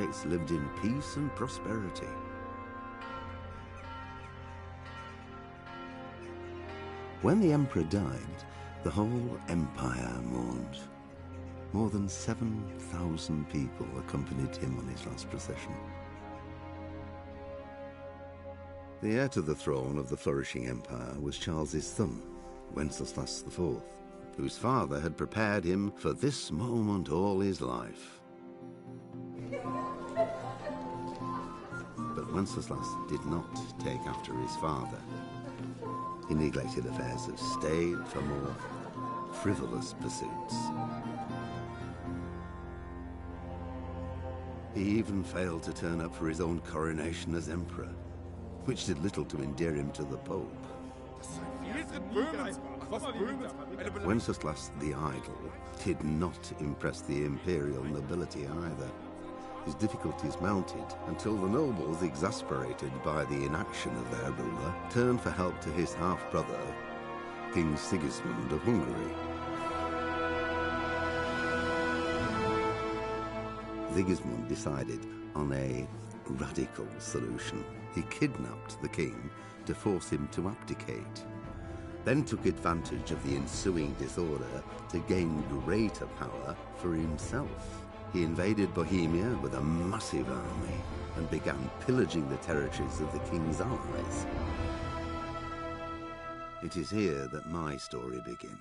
always lived in peace and prosperity. When the emperor died, the whole empire mourned. More than 7,000 people accompanied him on his last procession. The heir to the throne of the flourishing empire was Charles's son, Wenceslas IV, whose father had prepared him for this moment all his life. But Wenceslas did not take after his father. He neglected affairs of state for more frivolous pursuits. He even failed to turn up for his own coronation as emperor, which did little to endear him to the Pope. Wenceslas the Idle did not impress the imperial nobility either. His difficulties mounted until the nobles, exasperated by the inaction of their ruler, turned for help to his half-brother, King Sigismund of Hungary. Sigismund decided on a radical solution. He kidnapped the king to force him to abdicate, then took advantage of the ensuing disorder to gain greater power for himself. He invaded Bohemia with a massive army and began pillaging the territories of the king's allies. It is here that my story begins.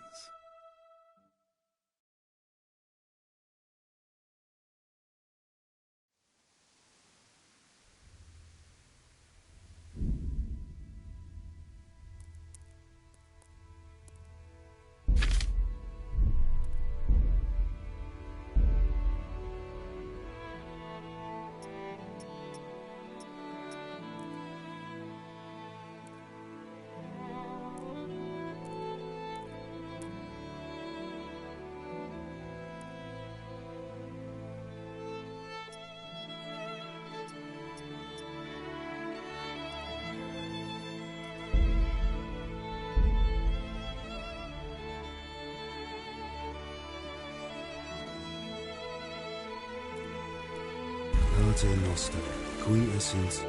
Pater Noster, qui essent.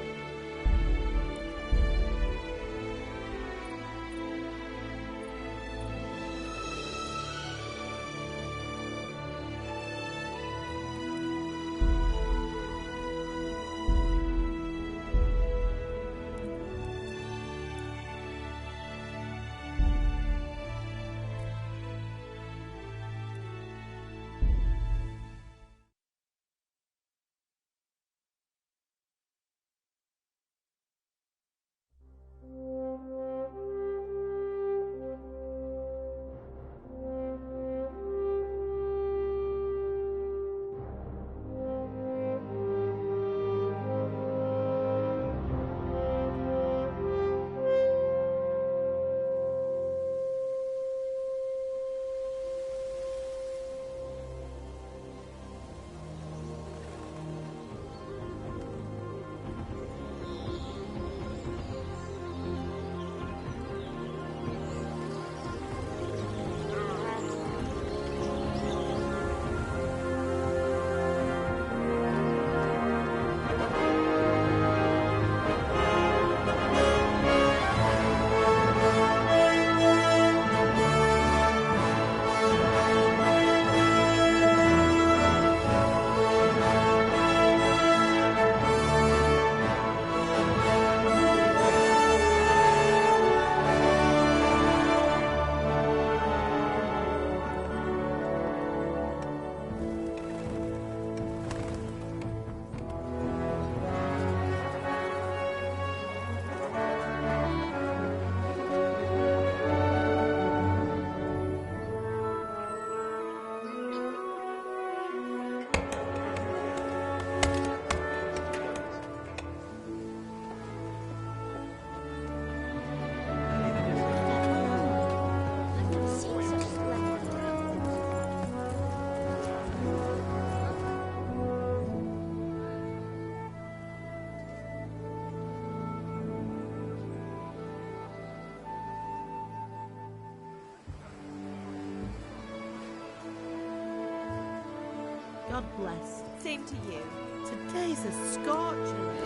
God bless. Same to you. Today's a scorcher, eh?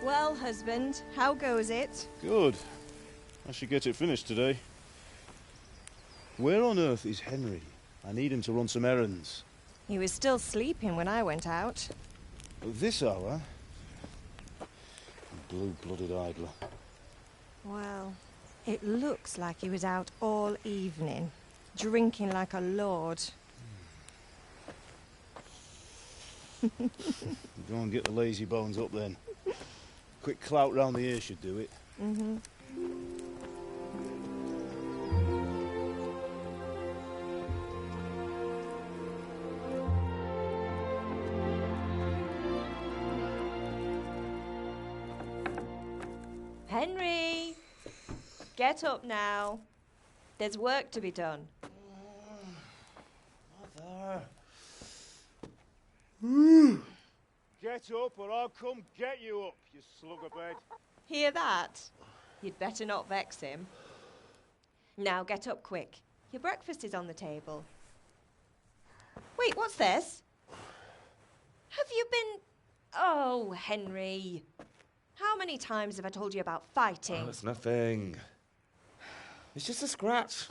Well, husband, how goes it? Good. I should get it finished today. Where on earth is Henry? I need him to run some errands. He was still sleeping when I went out. At this hour? Blue-blooded idler. Well, it looks like he was out all evening, drinking like a lord. Go and get the lazy bones up then. Quick clout round the ear should do it. Mm-hmm. Henry! Get up now. There's work to be done. Mother. Get up or I'll come get you up, you slugabed. Hear that? You'd better not vex him. Now get up quick. Your breakfast is on the table. Wait, what's this? Have you been... Oh, Henry. How many times have I told you about fighting? Oh, it's nothing. It's just a scratch.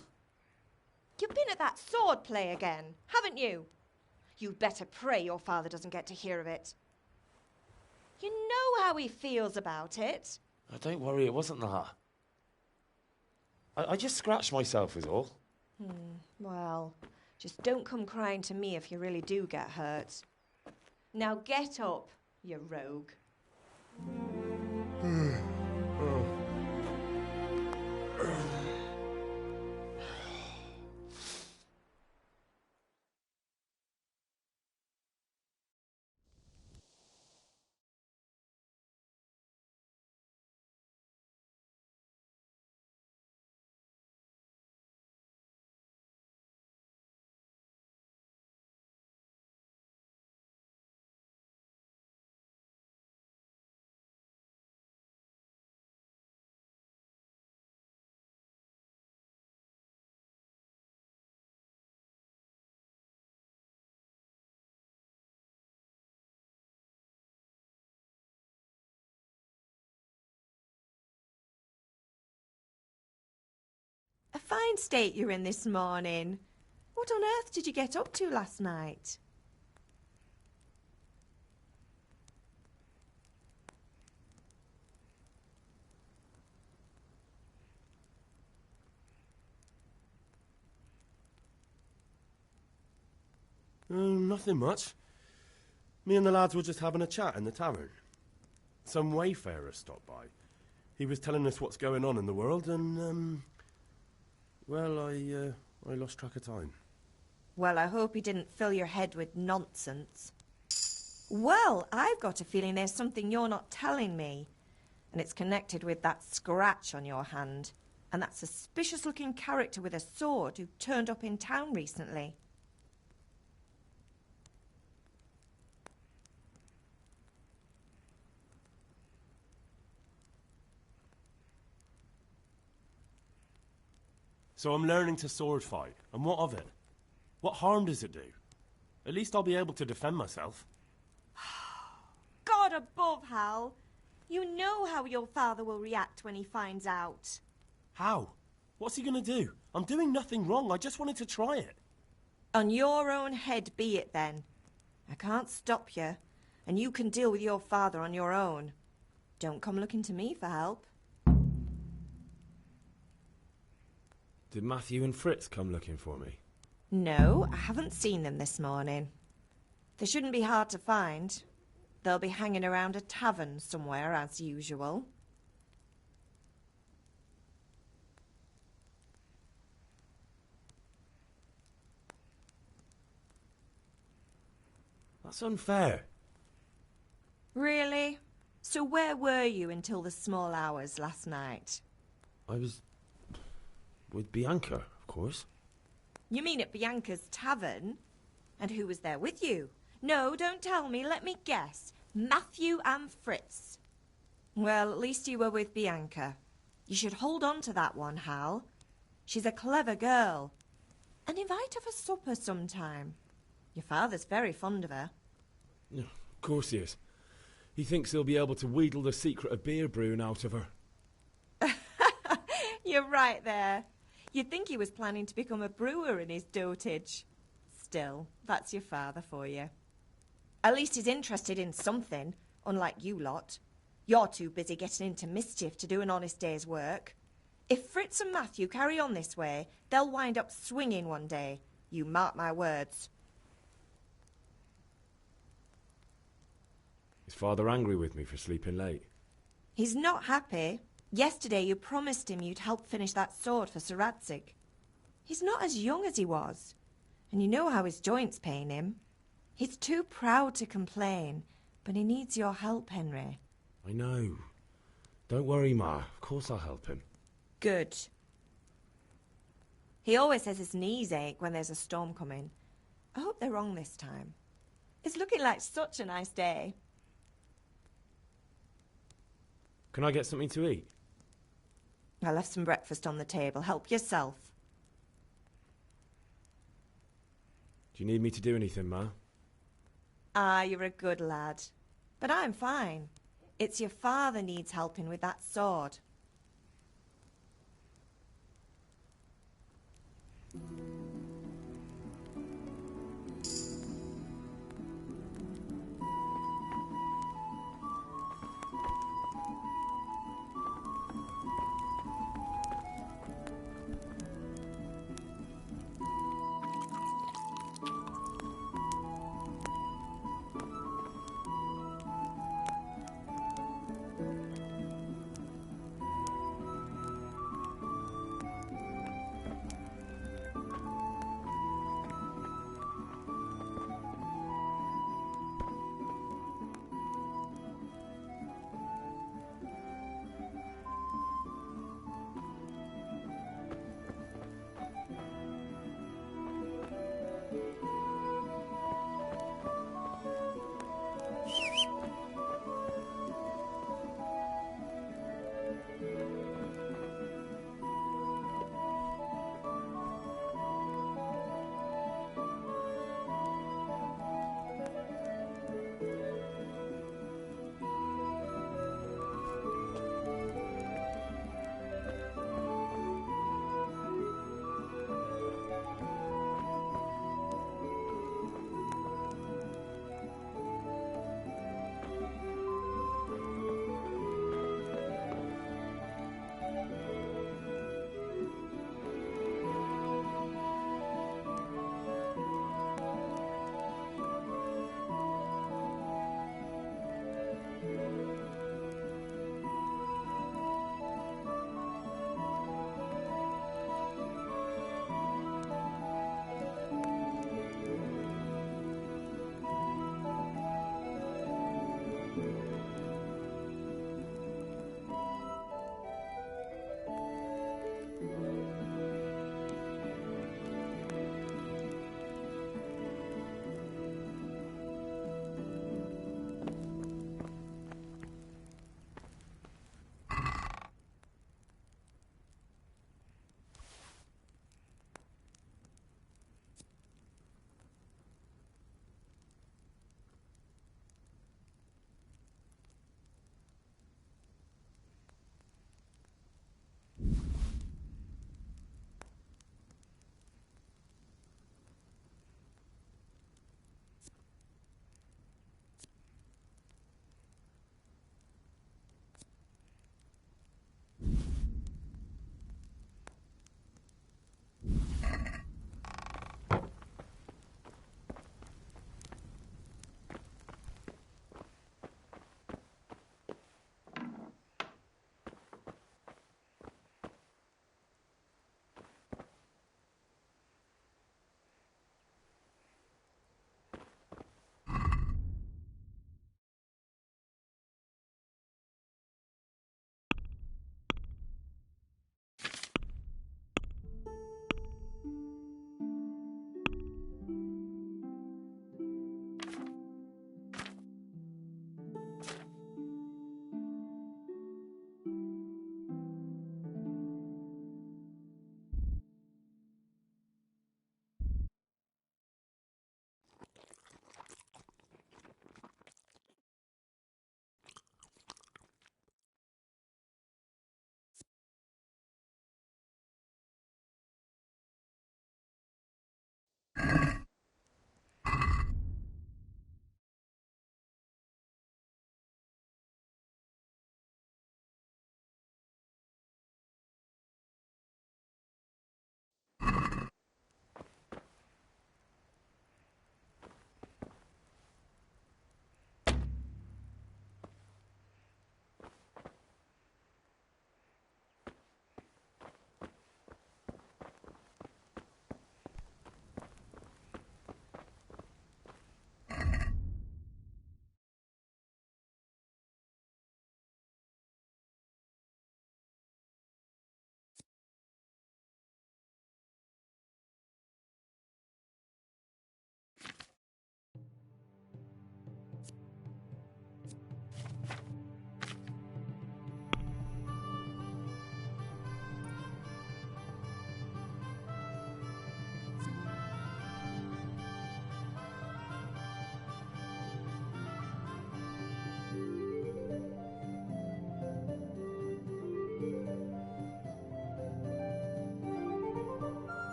You've been at that sword play again, haven't you? You'd better pray your father doesn't get to hear of it. You know how he feels about it. Oh, don't worry, it wasn't that. I just scratched myself is all. Well, just don't come crying to me if you really do get hurt. Now get up, you rogue. A fine state you're in this morning. What on earth did you get up to last night? Nothing much. Me and the lads were just having a chat in the tavern. Some wayfarer stopped by. He was telling us what's going on in the world and, well, I lost track of time. Well, I hope he didn't fill your head with nonsense. Well, I've got a feeling there's something you're not telling me. And it's connected with that scratch on your hand. And that suspicious-looking character with a sword who turned up in town recently. So I'm learning to sword fight, and what of it? What harm does it do? At least I'll be able to defend myself. God above, Hal. You know how your father will react when he finds out. How? What's he gonna do? I'm doing nothing wrong, I just wanted to try it. On your own head be it then. I can't stop you, and you can deal with your father on your own. Don't come looking to me for help. Did Matthew and Fritz come looking for me? No, I haven't seen them this morning. They shouldn't be hard to find. They'll be hanging around a tavern somewhere, as usual. That's unfair. Really? So where were you until the small hours last night? I was with Bianca, of course. You mean at Bianca's tavern? And who was there with you? No, don't tell me. Let me guess. Matthew and Fritz. Well, at least you were with Bianca. You should hold on to that one, Hal. She's a clever girl. And invite her for supper sometime. Your father's very fond of her. Of course he is. He thinks he'll be able to wheedle the secret of beer brewing out of her. You're right there. You'd think he was planning to become a brewer in his dotage. Still, that's your father for you. At least he's interested in something, unlike you lot. You're too busy getting into mischief to do an honest day's work. If Fritz and Matthew carry on this way, they'll wind up swinging one day. You mark my words. Is Father angry with me for sleeping late? He's not happy. Yesterday you promised him you'd help finish that sword for Sir Radzig. He's not as young as he was, and you know how his joints pain him. He's too proud to complain, but he needs your help, Henry. I know. Don't worry, Ma. Of course I'll help him. Good. He always says his knees ache when there's a storm coming. I hope they're wrong this time. It's looking like such a nice day. Can I get something to eat? I left some breakfast on the table. Help yourself. Do you need me to do anything, Ma? Ah, you're a good lad. But I'm fine. It's your father needs helping with that sword.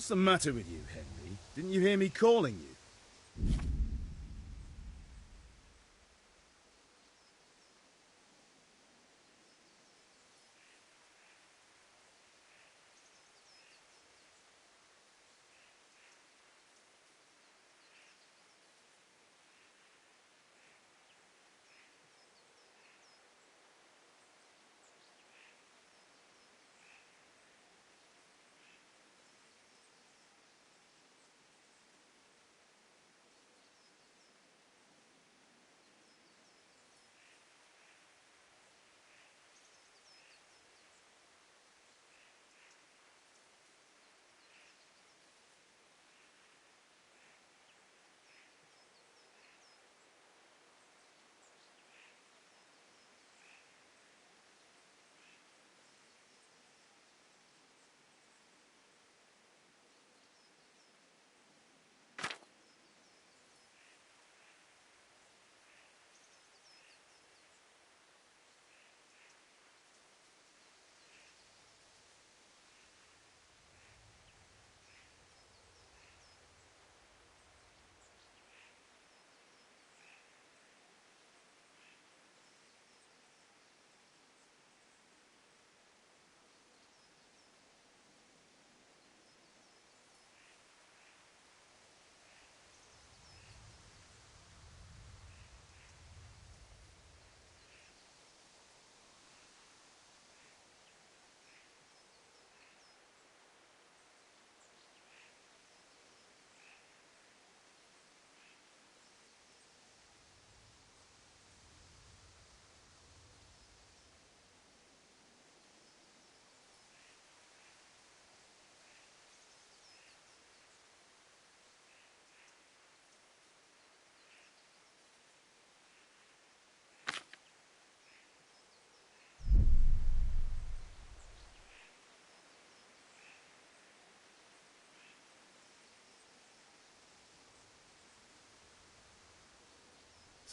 What's the matter with you, Henry? Didn't you hear me calling you?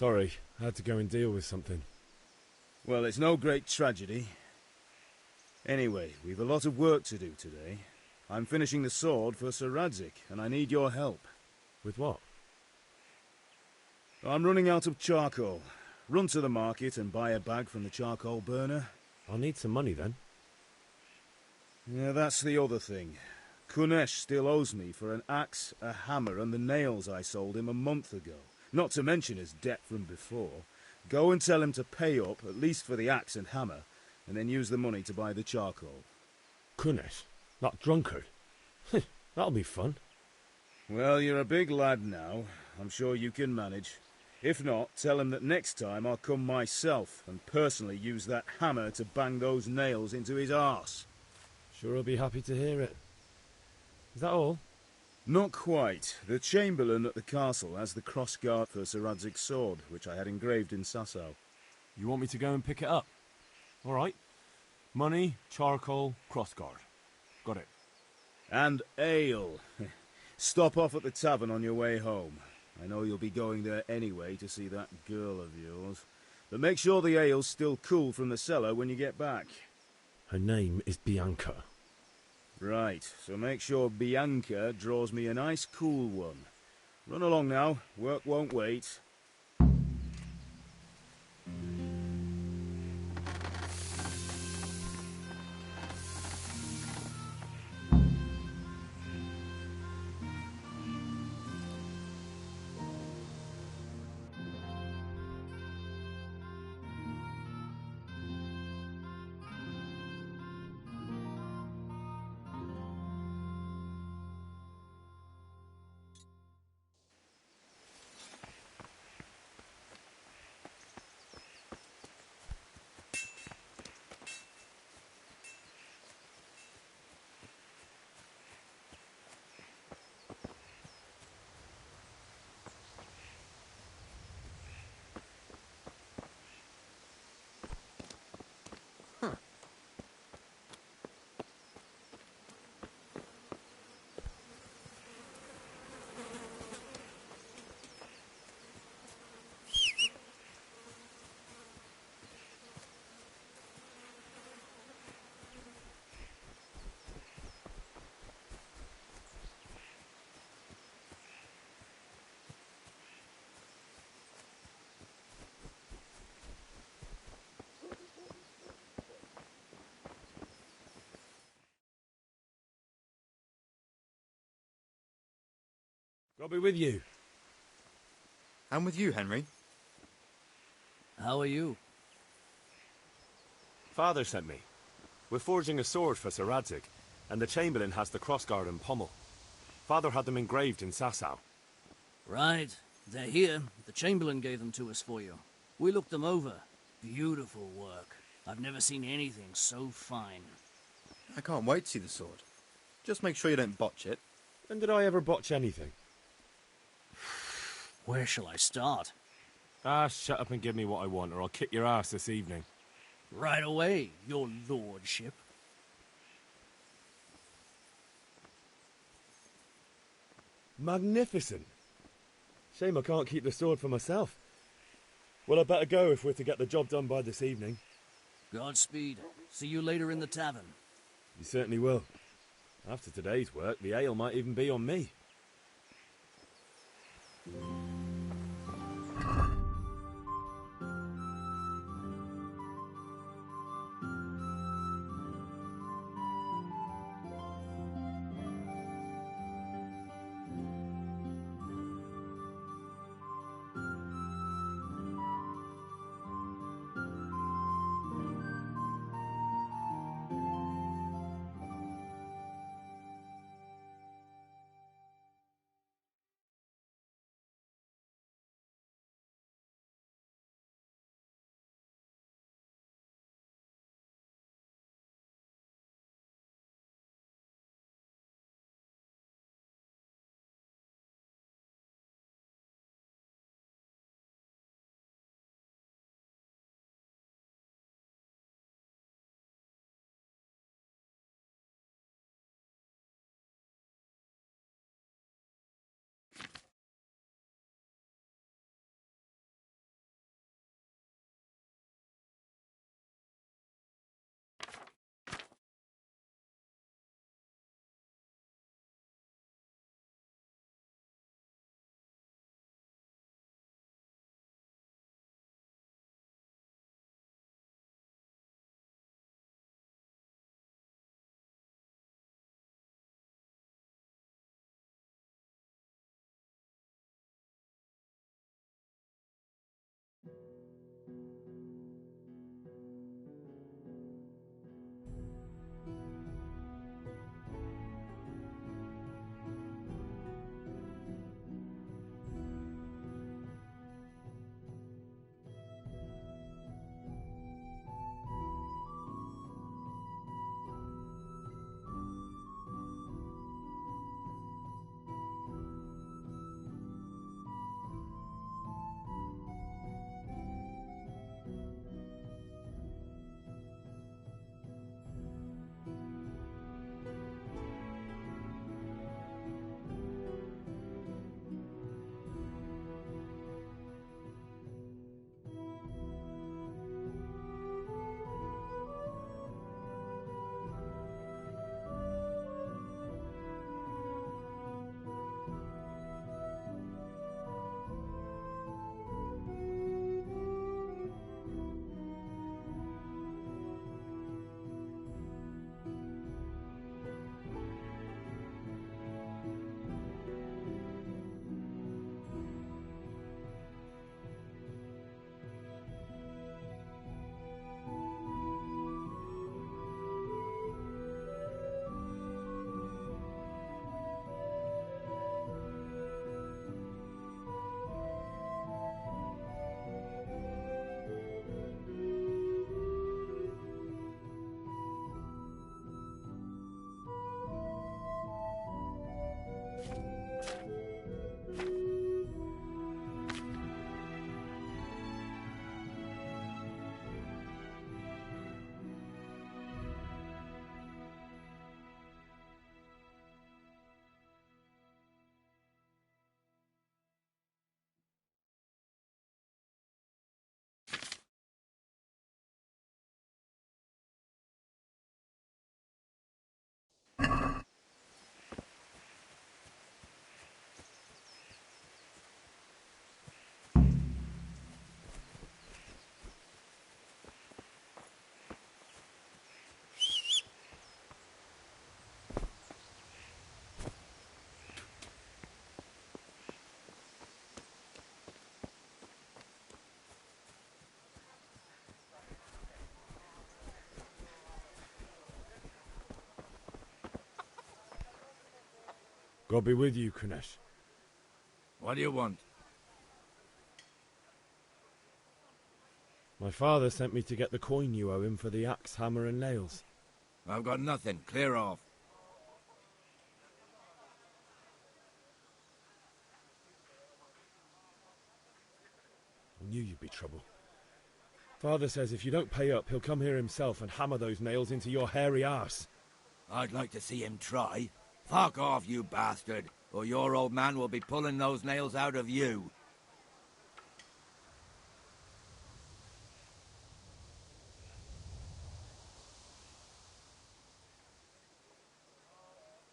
Sorry, I had to go and deal with something. Well, it's no great tragedy. Anyway, we've a lot of work to do today. I'm finishing the sword for Sir Radzig, and I need your help. With what? I'm running out of charcoal. Run to the market and buy a bag from the charcoal burner. I'll need some money then. Yeah, that's the other thing. Kunesh still owes me for an axe, a hammer, and the nails I sold him a month ago. Not to mention his debt from before. Go and tell him to pay up, at least for the axe and hammer, and then use the money to buy the charcoal. Kunesh? That drunkard? That'll be fun. Well, you're a big lad now. I'm sure you can manage. If not, tell him that next time I'll come myself and personally use that hammer to bang those nails into his arse. Sure I'll be happy to hear it. Is that all? Not quite. The Chamberlain at the castle has the crossguard for Sir Radzig's sword, which I had engraved in Sasau. You want me to go and pick it up? All right. Money, charcoal, crossguard. Got it. And ale. Stop off at the tavern on your way home. I know you'll be going there anyway to see that girl of yours. But make sure the ale's still cool from the cellar when you get back. Her name is Bianca. Right, so make sure Bianca draws me a nice cool one. Run along now, work won't wait. I'll be with you. And with you, Henry. How are you? Father sent me. We're forging a sword for Sir Radzig, and the Chamberlain has the crossguard and pommel. Father had them engraved in Sasau. Right. They're here. The Chamberlain gave them to us for you. We looked them over. Beautiful work. I've never seen anything so fine. I can't wait to see the sword. Just make sure you don't botch it. When did I ever botch anything? Where shall I start? Ah, shut up and give me what I want, or I'll kick your ass this evening. Right away, your lordship. Magnificent. Shame I can't keep the sword for myself. Well, I better go if we're to get the job done by this evening. Godspeed. See you later in the tavern. You certainly will. After today's work, the ale might even be on me. God be with you, Kunesh. What do you want? My father sent me to get the coin you owe him for the axe, hammer, and nails. I've got nothing. Clear off. I knew you'd be trouble. Father says if you don't pay up, he'll come here himself and hammer those nails into your hairy arse. I'd like to see him try. Fuck off, you bastard, or your old man will be pulling those nails out of you.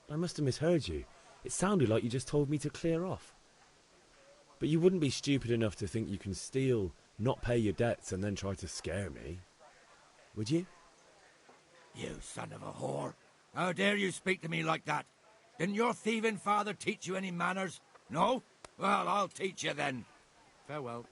I must have misheard you. It sounded like you just told me to clear off. But you wouldn't be stupid enough to think you can steal, not pay your debts, and then try to scare me, would you? You son of a whore. How dare you speak to me like that? Didn't your thieving father teach you any manners? No? Well, I'll teach you then. Farewell.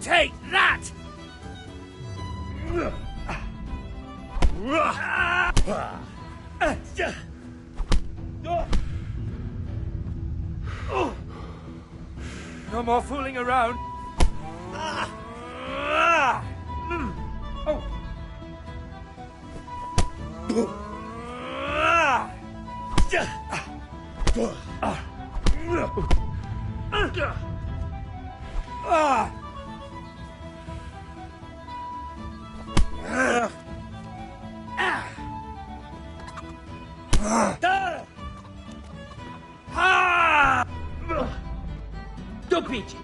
Take that! No more fooling around. Do bicie.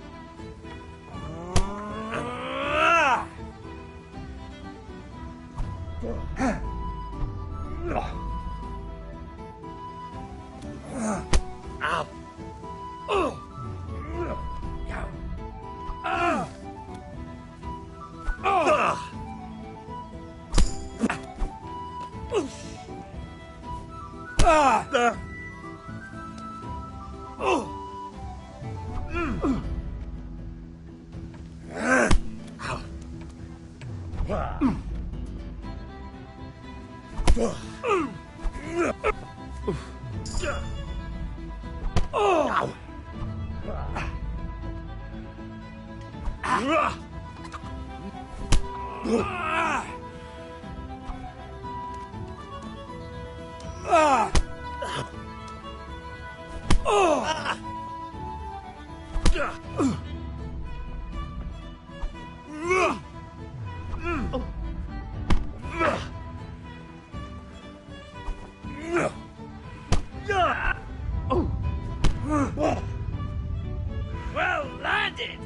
Well landed!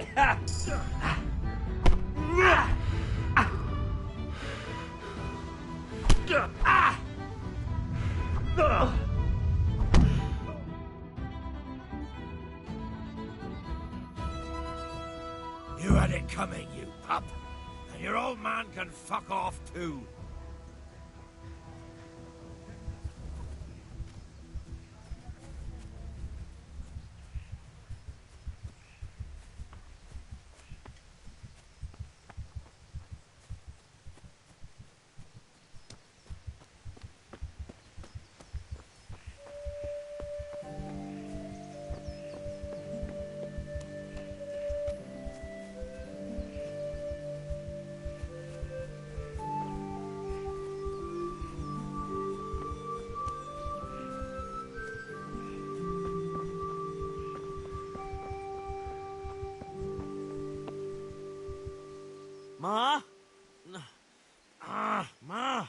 You had it coming, you pup. And your old man can fuck off too. Ma? Ma!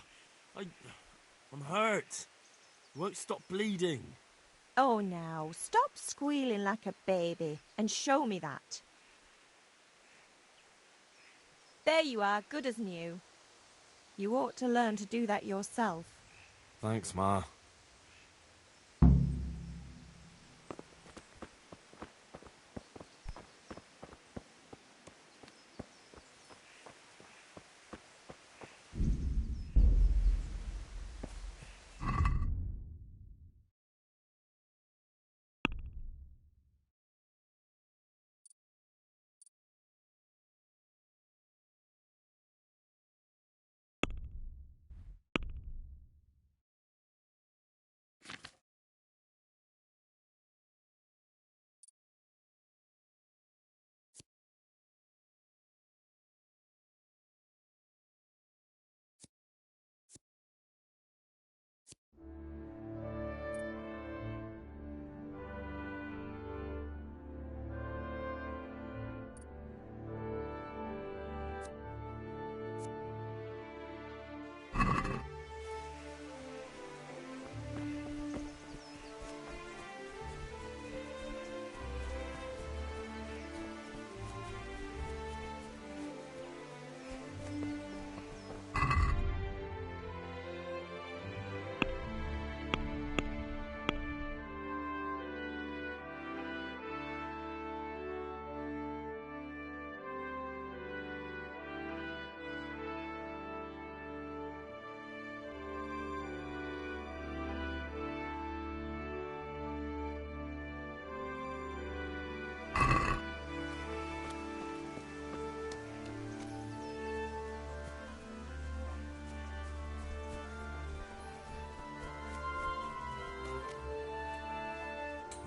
I'm hurt. It won't stop bleeding. Oh, now, stop squealing like a baby and show me that. There you are, good as new. You ought to learn to do that yourself. Thanks, Ma.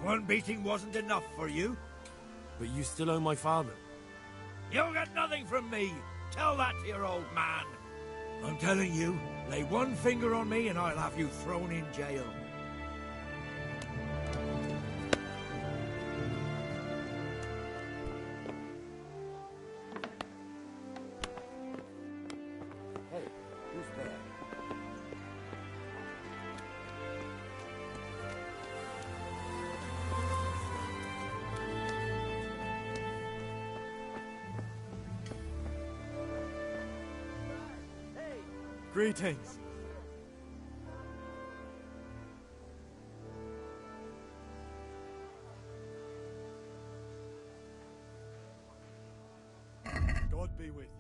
One beating wasn't enough for you? But you still owe my father. You'll get nothing from me. Tell that to your old man. I'm telling you, lay one finger on me and I'll have you thrown in jail. Hey, who's there? Greetings. God be with you.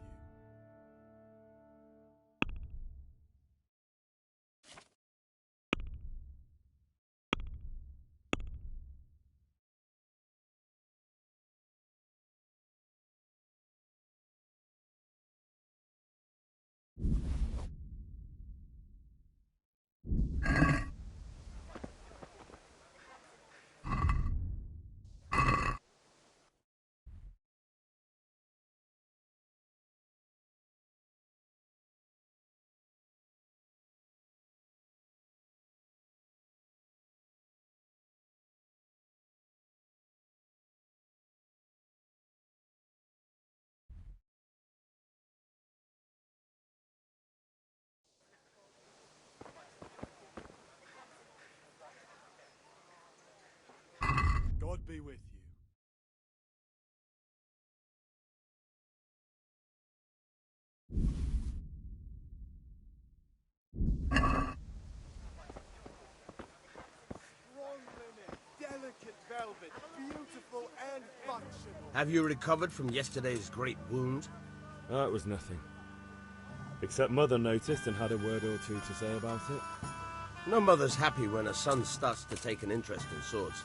God be with you. Delicate velvet, beautiful and functional. Have you recovered from yesterday's great wound? It was nothing. Except Mother noticed and had a word or two to say about it. No mother's happy when a son starts to take an interest in swords.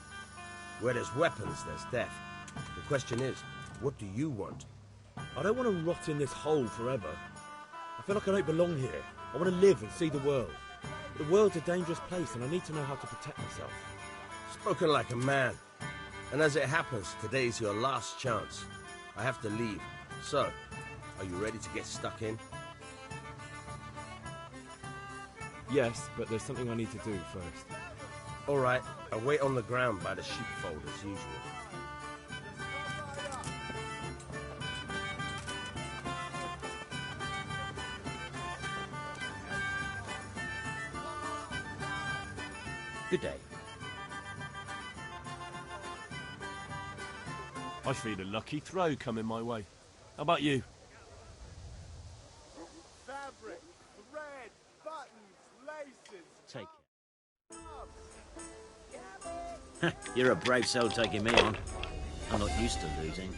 Where there's weapons, there's death. The question is, what do you want? I don't want to rot in this hole forever. I feel like I don't belong here. I want to live and see the world. The world's a dangerous place and I need to know how to protect myself. Spoken like a man. And as it happens, today's your last chance. I have to leave. So, are you ready to get stuck in? Yes, but there's something I need to do first. All right, I'll wait on the ground by the sheepfold as usual. Good day. I feel a lucky throw coming my way. How about you? Fabric, thread, buttons, laces. Take care. You're a brave soul taking me on. I'm not used to losing.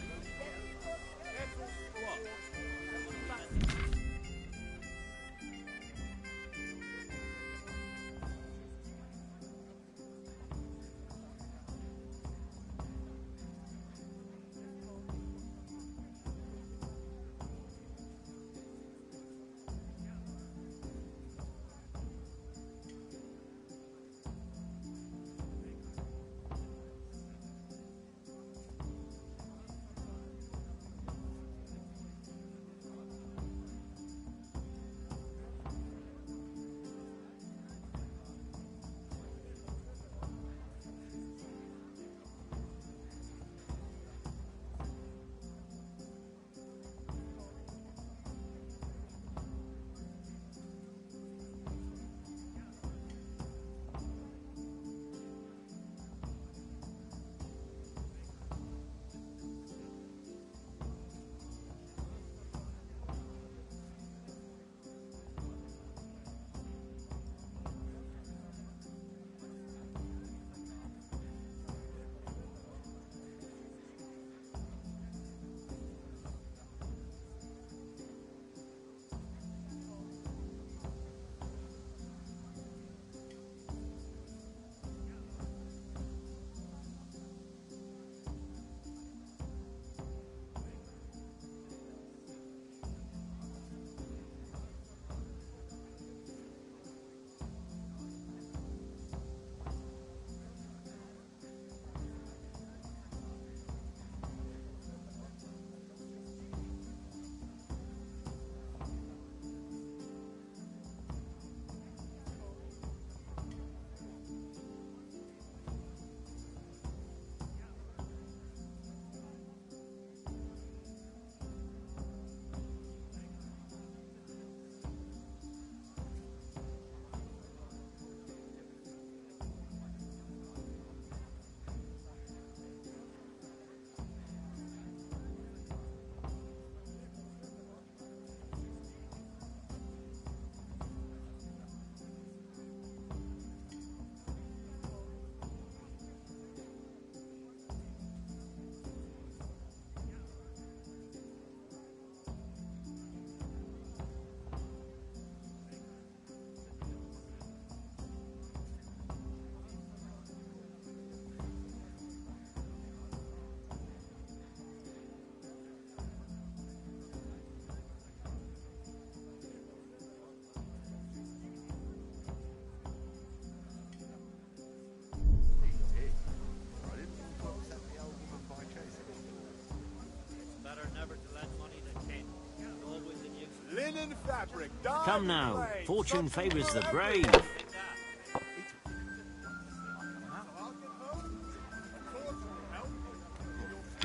Linen fabric, dyed Come and now, blade, fortune something favours for the everyone. brave.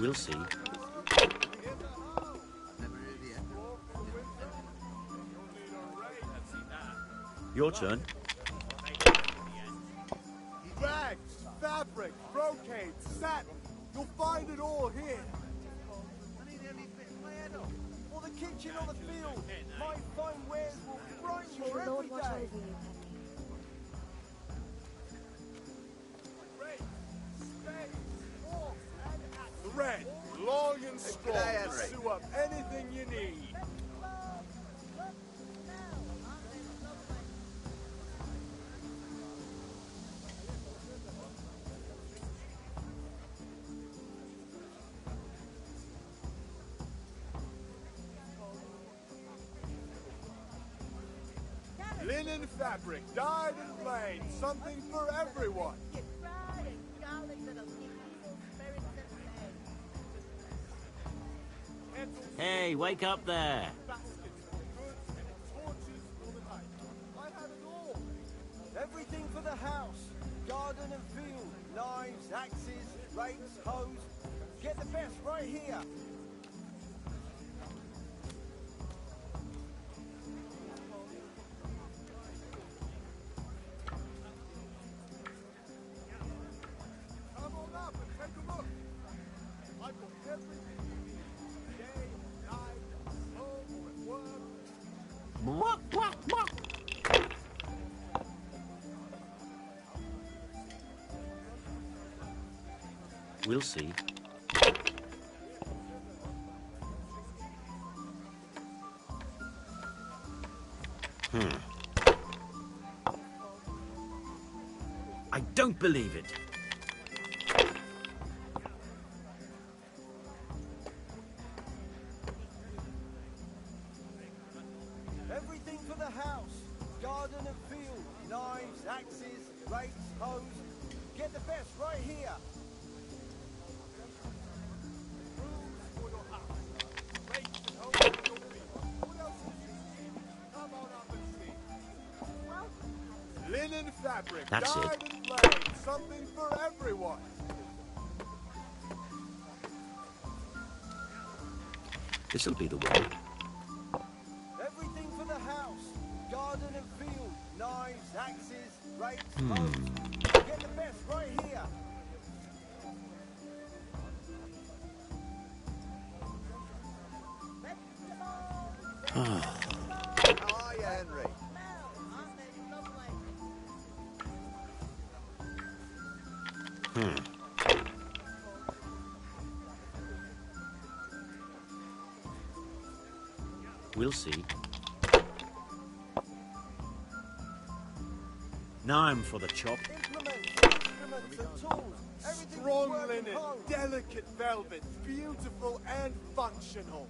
We'll see. Your turn. Rags, fabric, brocade, satin. You'll find it all here. Or the kitchen or the field. My fine wares will brighten May your the Lord every watch day. over you, Penny. Thread, long and strong, to sew up anything you need. Linen fabric, dyed and blade, something for everyone. Hey, wake up there. I have it all. Everything for the house. Garden and field. Knives, axes, rakes, hoes. Get the best right here. We'll see. I don't believe it. Everything for the house. Garden and field. Knives, axes, rakes, hoes. Get the best right here. Linen fabric, That's dyed it. and blade, something for everyone. This'll be the one. Everything for the house. Garden and field. Knives, axes, rakes, hoes. Get the best right here. How are you, Henry? We'll see. Now I'm for the chop. Instruments and tools. Everything Strong working linen, home. delicate velvet, beautiful and functional.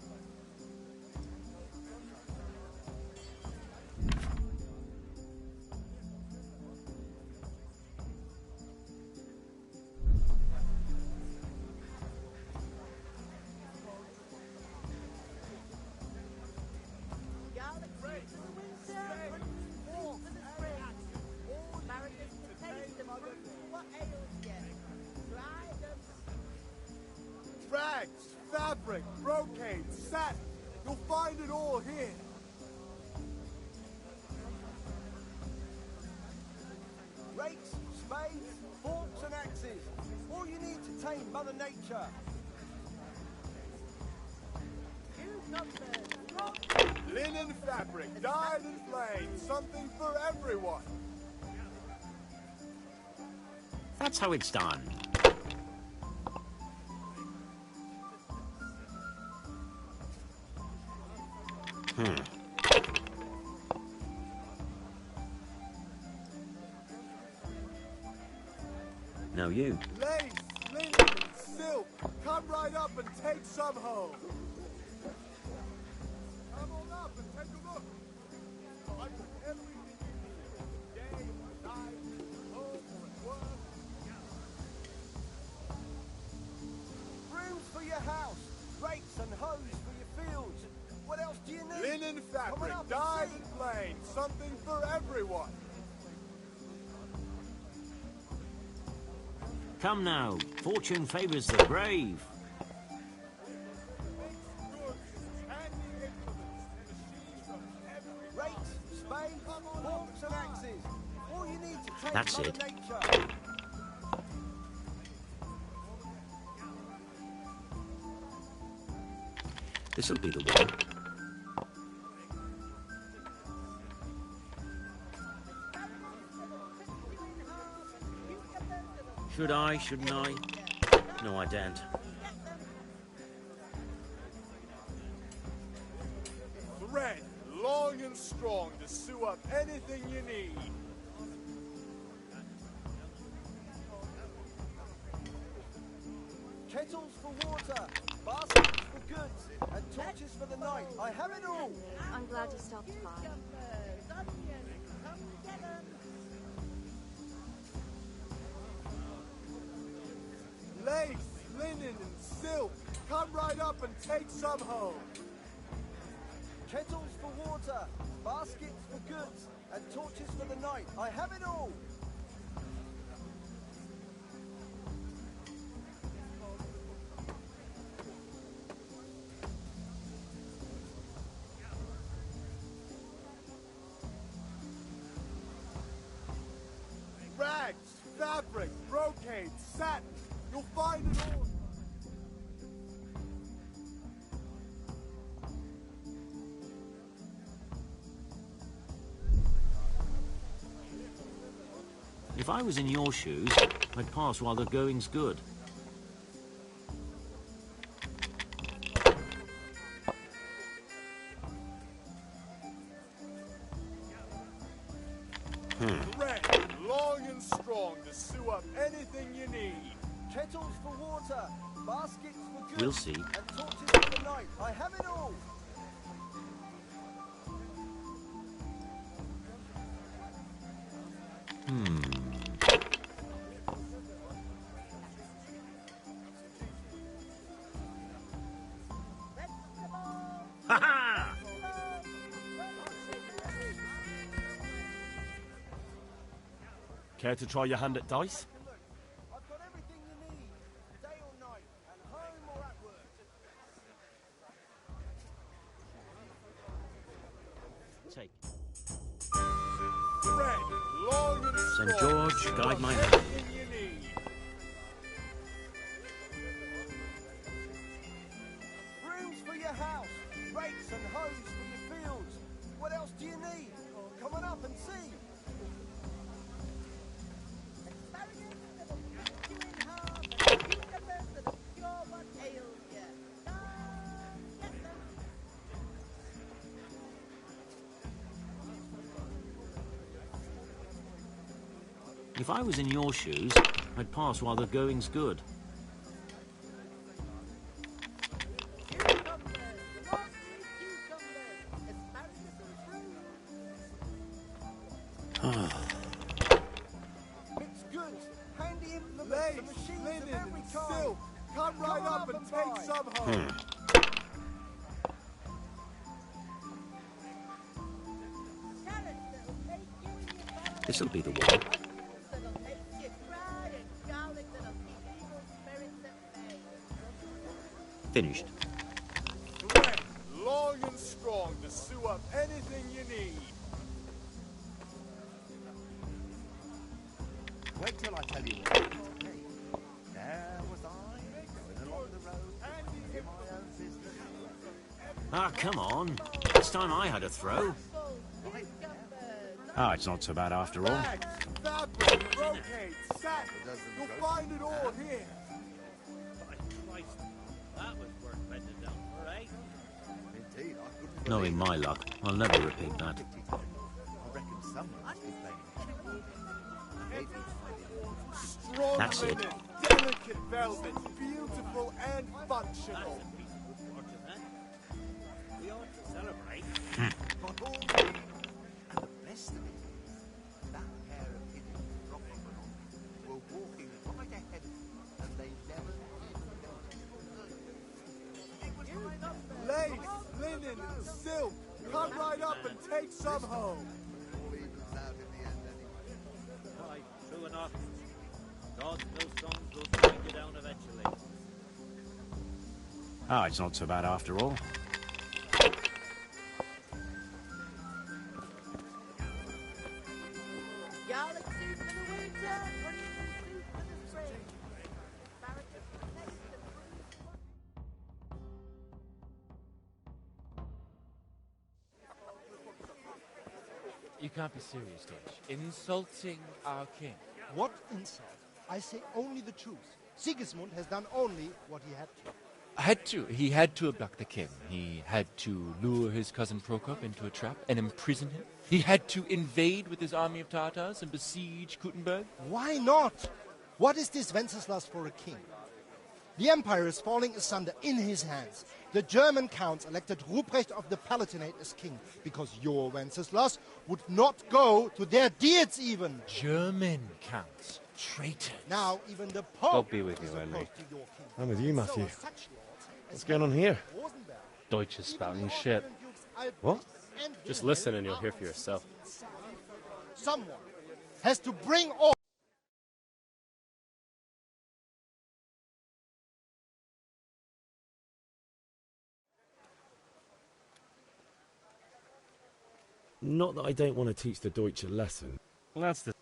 Rags, fabric, brocade, satin. You'll find it all here. Rakes, spades, forks and axes. All you need to tame Mother Nature. Linen fabric, dyed and flayed, something for everyone. That's how it's done. Now you. Lace, linen, and silk. Come right up and take some home. Come on up and take a look. I've got everything you need. Day, night, home, or at work. Brooms for your house. Rakes and hoes for your fields. What else do you need? Linen Come on fabric, up and dyed see. and plain. Something for everyone. Come now. Fortune favours the brave. Rakes, spades, forks and axes. All you need to take That's Mother it. Nature. This'll be the one. Should I? Shouldn't I? No, I daren't. Thread, long and strong to sew up anything you need. Kettles for water, baskets for goods, and torches for the night. I have it all. I'm glad you stopped by. Lace, linen, and silk. Come right up and take some home. Kettles for water, baskets for goods, and torches for the night. I have it all. Rags, fabric, brocade, satin. You'll find it all. If I was in your shoes, I'd pass while the going's good. Red, long and strong to sew up anything you need. Kettles for water, baskets for goods, We'll see. and torches for the night. I have it all. Ha ha! Care to try your hand at dice? I've got everything you need, day or night, and home or at work. Take. Red, long and strong. St. George, guide my hand. Everything you need. Brooms for your house, rakes and hoes for your fields. What else do you need? Come on up and see. If I was in your shoes, I'd pass while the going's good. Mixed goods, handy implements, Lace, and machines linen, of every and kind. silk. Come right up and take buy. some home. This'll be the one. Finished. Red, long and strong to sew up anything you need. Wait till I tell you what happened to me. There was I, going along the road, in my own business. Ah, come on. It's time I had a throw. Ah, it's not so bad after all. Bags, fabric, brocade, satin. You'll find it all here. That was worth bending down for, eh? Indeed, I couldn't Knowing my luck, I'll never repeat that. I reckon someone must be playing. Strong That's it. linen, delicate velvet, beautiful and functional. We ought to celebrate. But all and the best of it is, that pair of idiots dropping on were walking right ahead of me, and they never even noticed. Lace, linen, and silk. Come right up and take some home. All evens out in the end anyway. Right, true enough. God's millstones will break you down eventually. Ah, it's not so bad after all. Garlic soup for the winter, onion soup for the spring. Asparagus for the next and You can't be serious, Dutch. Insulting our king. What insult? I say only the truth. Sigismund has done only what he had to. Had to. He had to abduct the king. He had to lure his cousin Prokop into a trap and imprison him. He had to invade with his army of Tatars and besiege Kuttenberg. Why not? What is this Wenceslas for a king? The empire is falling asunder in his hands. The German counts elected Ruprecht of the Palatinate as king because your Wenceslas would not go to their deeds even. German counts. Traitor. Now even the Pope God be with you, is Henry. opposed to your king. I'm with you, Matthew. So are such lords as What's going on here? Rosenberg. Deutsch is spouting shit. What? Just listen and you'll hear for yourself. Someone has to bring order. Not that I don't want to teach the Deutsch a lesson. That's the...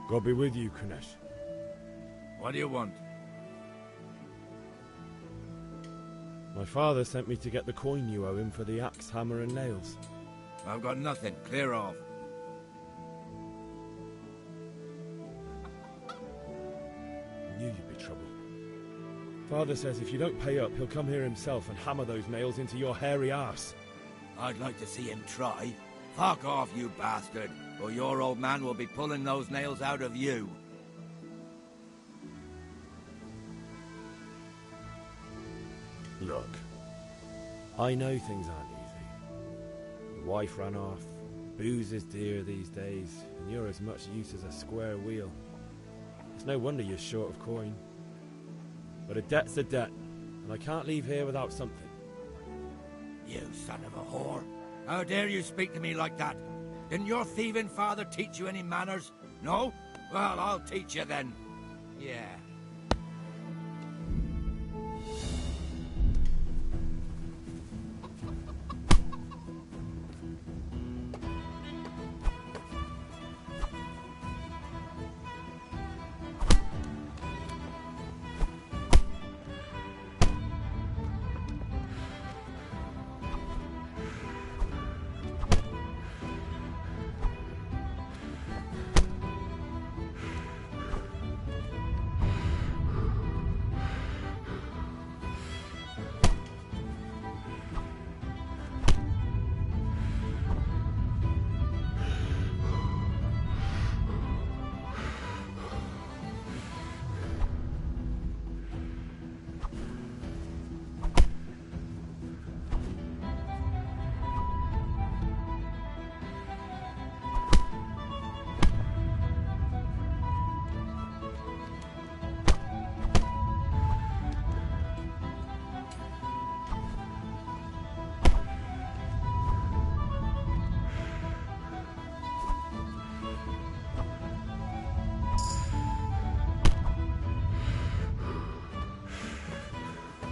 God be with you, Kunesh. What do you want? My father sent me to get the coin you owe him for the axe, hammer, and nails. I've got nothing. Clear off. I knew you'd be trouble. Father says if you don't pay up, he'll come here himself and hammer those nails into your hairy arse. I'd like to see him try. Fuck off, you bastard, or your old man will be pulling those nails out of you. Look, I know things aren't easy. The wife ran off, booze is dear these days, and you're as much use as a square wheel. It's no wonder you're short of coin. But a debt's a debt, and I can't leave here without something. You son of a whore. How dare you speak to me like that? Didn't your thieving father teach you any manners? No? Well, I'll teach you then. Yeah.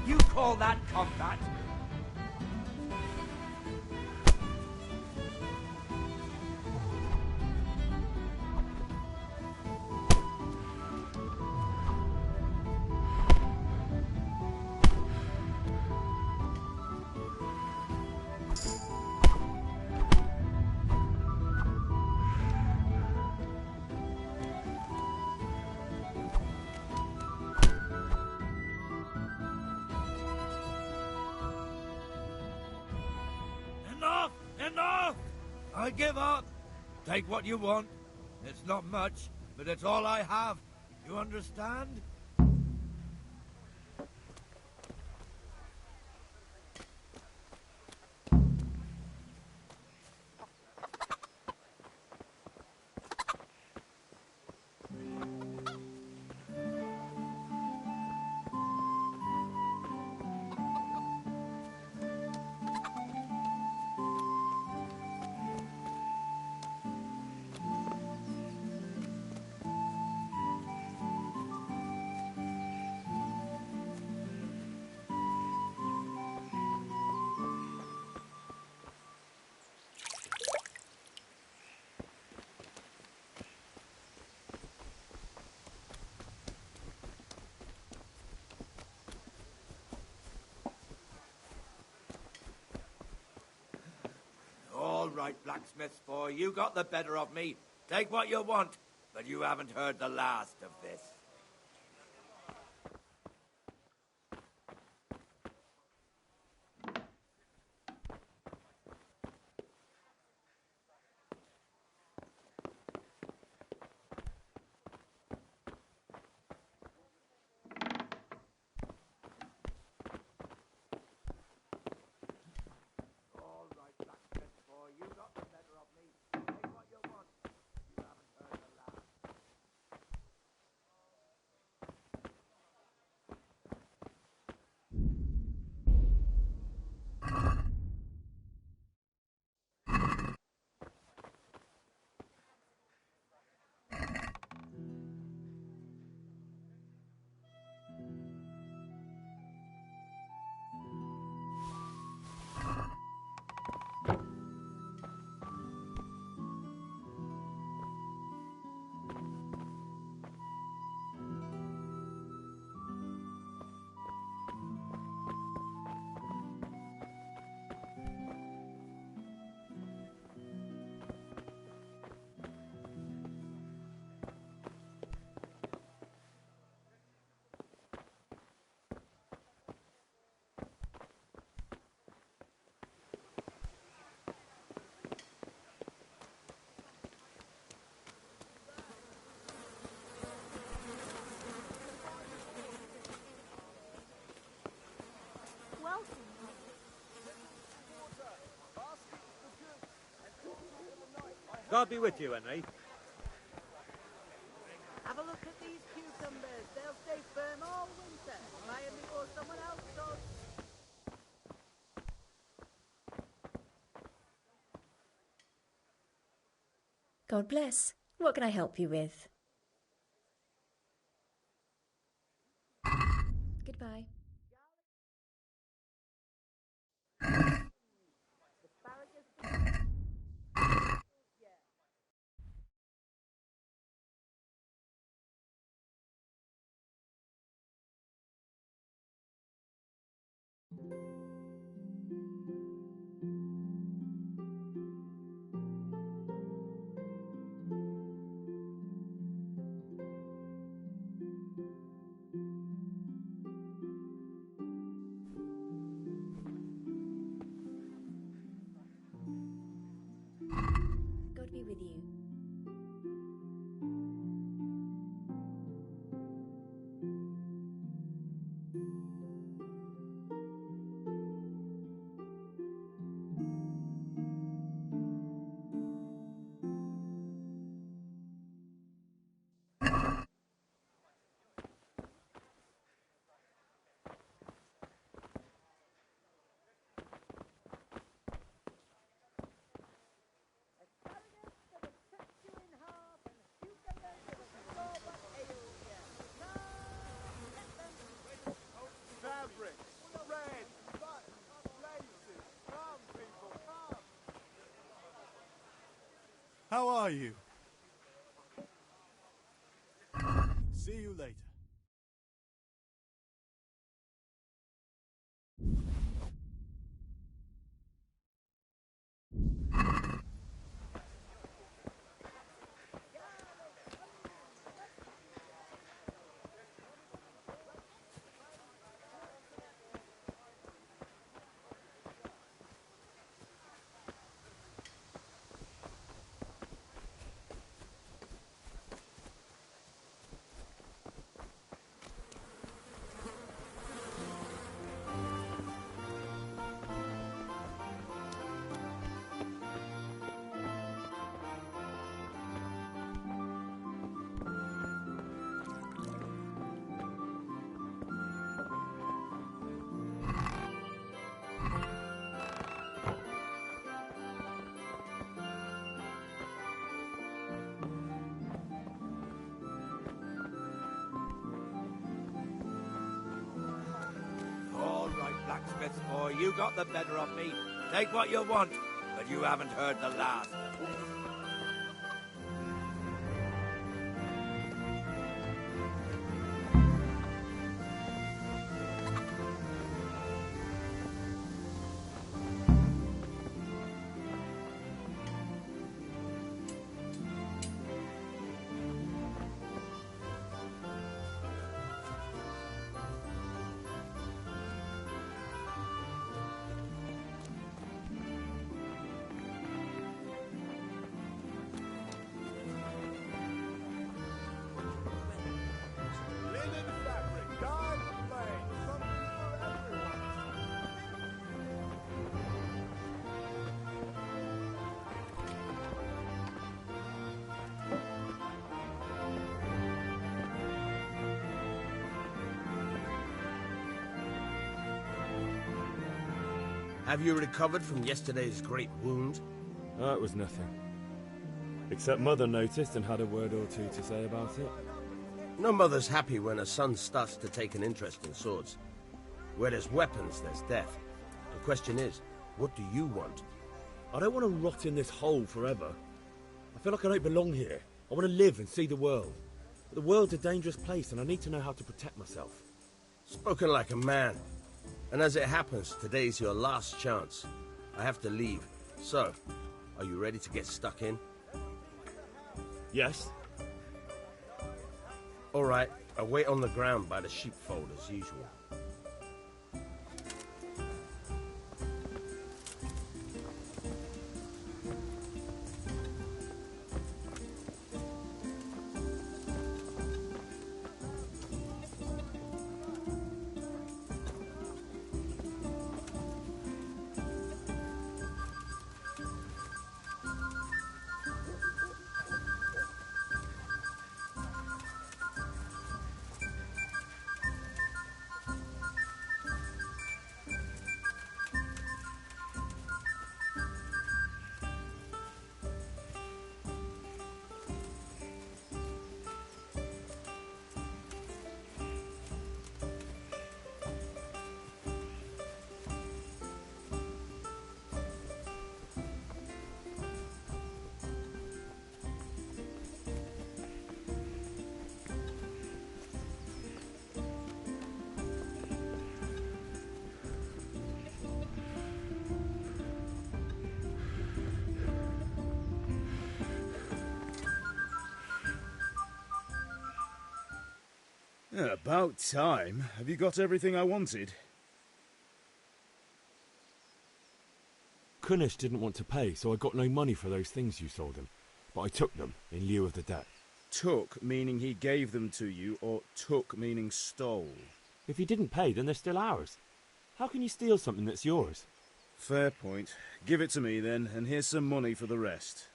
You call that combat? Enough! Enough! I give up. Take what you want. It's not much, but it's all I have. You understand? All right, blacksmith's boy, you got the better of me. Take what you want, but you haven't heard the last of this. All right, blacksmith's boy, you got the better of me. Take what you want. You haven't heard the last. God be with you, Henry. Have a look at these cucumbers. They'll stay firm all winter. Buy them before someone else does. God bless. What can I help you with? Goodbye. God be with you. Fabrics, red, buttons, laces. Come, people, come. How are you? See you later. All right, blacksmith boy, you got the better of me. Take what you want, but you haven't heard the last. Linen fabric, dyed and made. Something for everyone. Have you recovered from yesterday's great wound? Oh, it was nothing. Except Mother noticed and had a word or two to say about it. No mother's happy when her son starts to take an interest in swords. Where there's weapons, there's death. The question is, what do you want? I don't want to rot in this hole forever. I feel like I don't belong here. I want to live and see the world. But the world's a dangerous place and I need to know how to protect myself. Spoken like a man. And as it happens, today's your last chance. I have to leave. So, are you ready to get stuck in? Yes. All right, I'll wait on the ground by the sheepfold as usual. Yeah, about time. Have you got everything I wanted? Kunish didn't want to pay, so I got no money for those things you sold him. But I took them in lieu of the debt. Took, meaning he gave them to you, or took, meaning stole? If he didn't pay, then they're still ours. How can you steal something that's yours? Fair point. Give it to me then, and here's some money for the rest.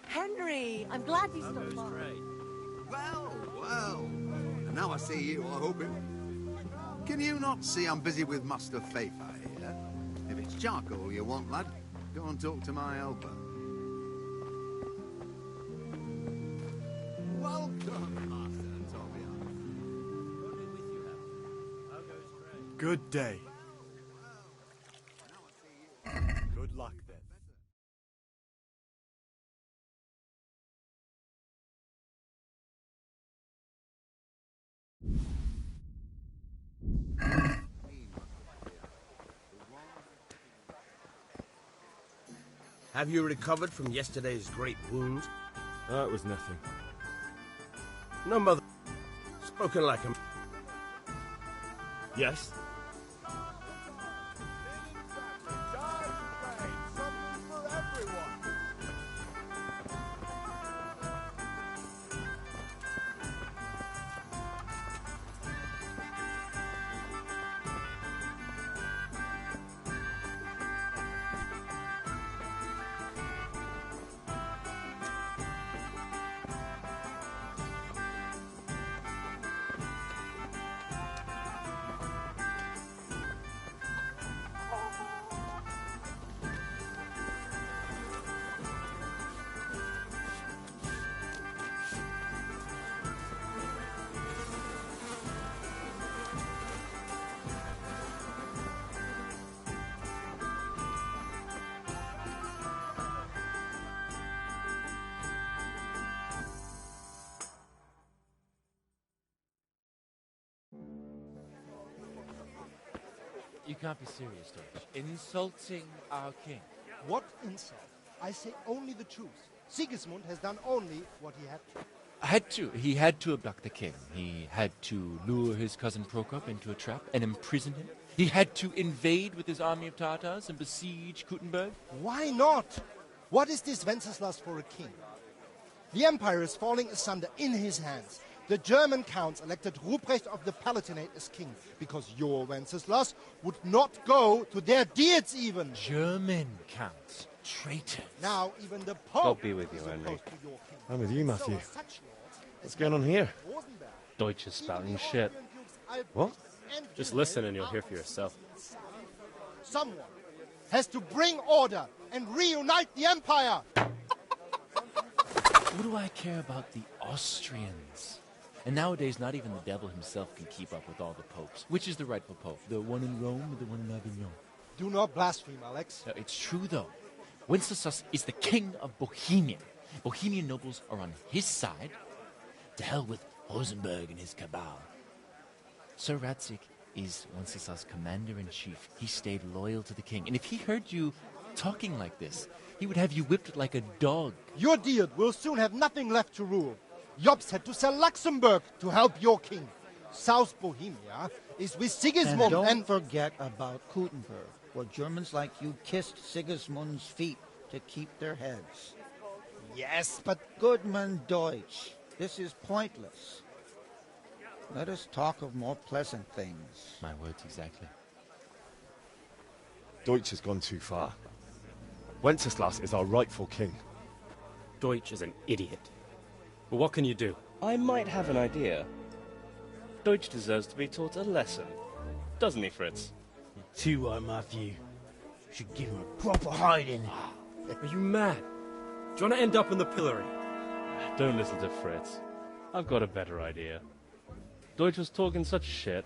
Henry, I'm glad you stopped by. Well. And now I see you, I hope it... Can you not see I'm busy with Master Feifa here? If it's charcoal you want, lad, go and talk to my helper. Welcome, Master Tobias. Good day. Good luck, then. Have you recovered from yesterday's great wound? That was nothing. No, mother. Spoken like a... Yes? You can't be serious, Deutsch. Insulting our king. What insult? I say only the truth. Sigismund has done only what he had to. He had to abduct the king. He had to lure his cousin Prokop into a trap and imprison him. He had to invade with his army of Tatars and besiege Kuttenberg. Why not? What is this Wenceslas for a king? The empire is falling asunder in his hands. The German counts elected Ruprecht of the Palatinate as king because your Wenceslas would not go to their deeds even. German counts. Traitors. Now even the Pope God be with you, Henry. I'm with you, Matthew. What's going on here? Deutsch is spouting shit. What? Just listen and you'll hear for yourself. Someone has to bring order and reunite the empire. What do I care about the Austrians? And nowadays, not even the devil himself can keep up with all the popes. Which is the rightful pope? The one in Rome or the one in Avignon? Do not blaspheme, Alex. No, it's true, though. Wenceslas is the king of Bohemia. Bohemian nobles are on his side. To hell with Rosenberg and his cabal. Sir Radzig is Wenceslas' commander-in-chief. He stayed loyal to the king. And if he heard you talking like this, he would have you whipped like a dog. Your dear will soon have nothing left to rule. Jobst had to sell Luxembourg to help your king. South Bohemia is with Sigismund and don't forget about Kuttenberg, where Germans like you kissed Sigismund's feet to keep their heads. Yes, but... Goodman Deutsch, this is pointless. Let us talk of more pleasant things. My words exactly. Deutsch has gone too far. Wenceslas is our rightful king. Deutsch is an idiot. But what can you do? I might have an idea. Deutsch deserves to be taught a lesson. Doesn't he, Fritz? Too right, Matthew. Should give him a proper hiding. Are you mad? Do you want to end up in the pillory? Don't listen to Fritz. I've got a better idea. Deutsch was talking such shit,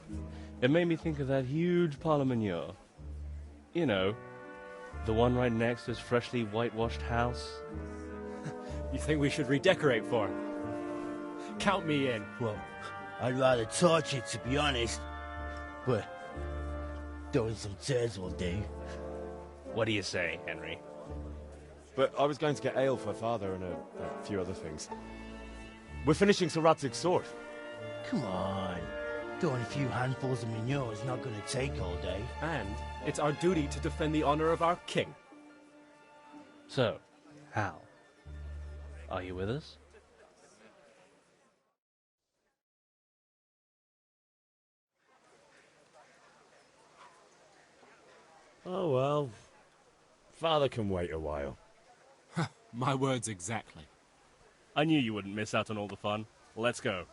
it made me think of that huge parliament. You know, the one right next to his freshly whitewashed house. You think we should redecorate for him? Count me in. Well, I'd rather torch it, to be honest. But throwing some tears will do. What do you say, Henry? But I was going to get ale for Father and a few other things. We're finishing Sir Radzig's sword. Come on. Throwing a few handfuls of manure is not going to take all day. And it's our duty to defend the honor of our king. So, Hal, are you with us? Oh well. Father can wait a while. My words exactly. I knew you wouldn't miss out on all the fun. Let's go.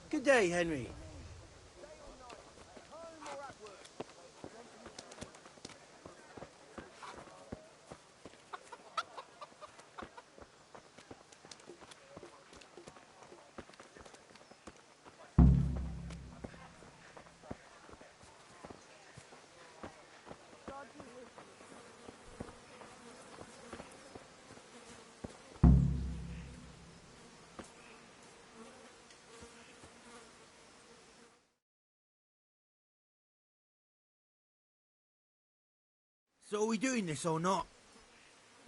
Good day, Henry. So are we doing this or not?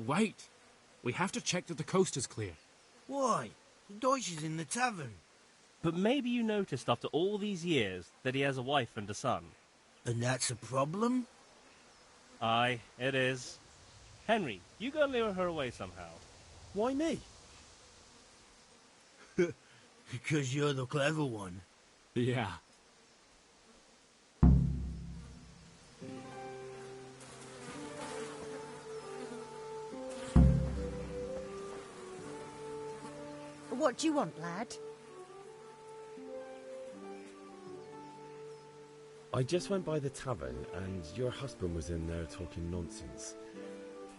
Wait. We have to check that the coast is clear. Why? Deutsch is in the tavern. But maybe you noticed after all these years that he has a wife and a son. And that's a problem? Aye, it is. Henry, you go and lure her away somehow. Why me? Because you're the clever one. Yeah. What do you want, lad? I just went by the tavern and your husband was in there talking nonsense.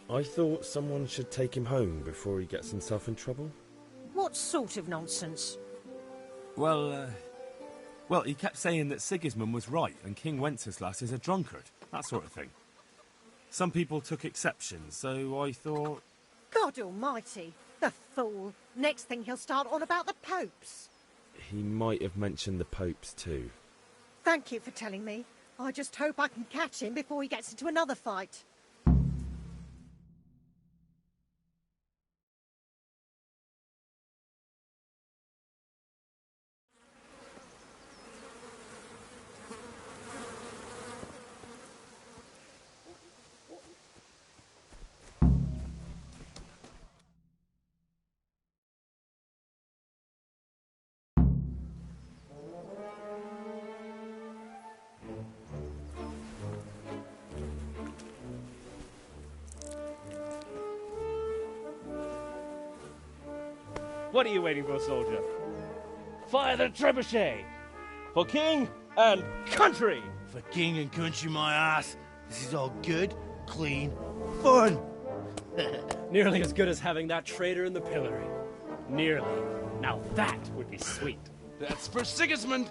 I thought someone should take him home before he gets himself in trouble. What sort of nonsense? Well, he kept saying that Sigismund was right and King Wenceslas is a drunkard, that sort of thing. Some people took exception, so I thought... God almighty, the fool. Next thing he'll start on about the popes. He might have mentioned the popes too. Thank you for telling me. I just hope I can catch him before he gets into another fight. What are you waiting for, soldier? Fire the trebuchet! For king and country! For king and country, my ass. This is all good, clean, fun. Nearly as good as having that traitor in the pillory. Nearly. Now that would be sweet. That's for Sigismund.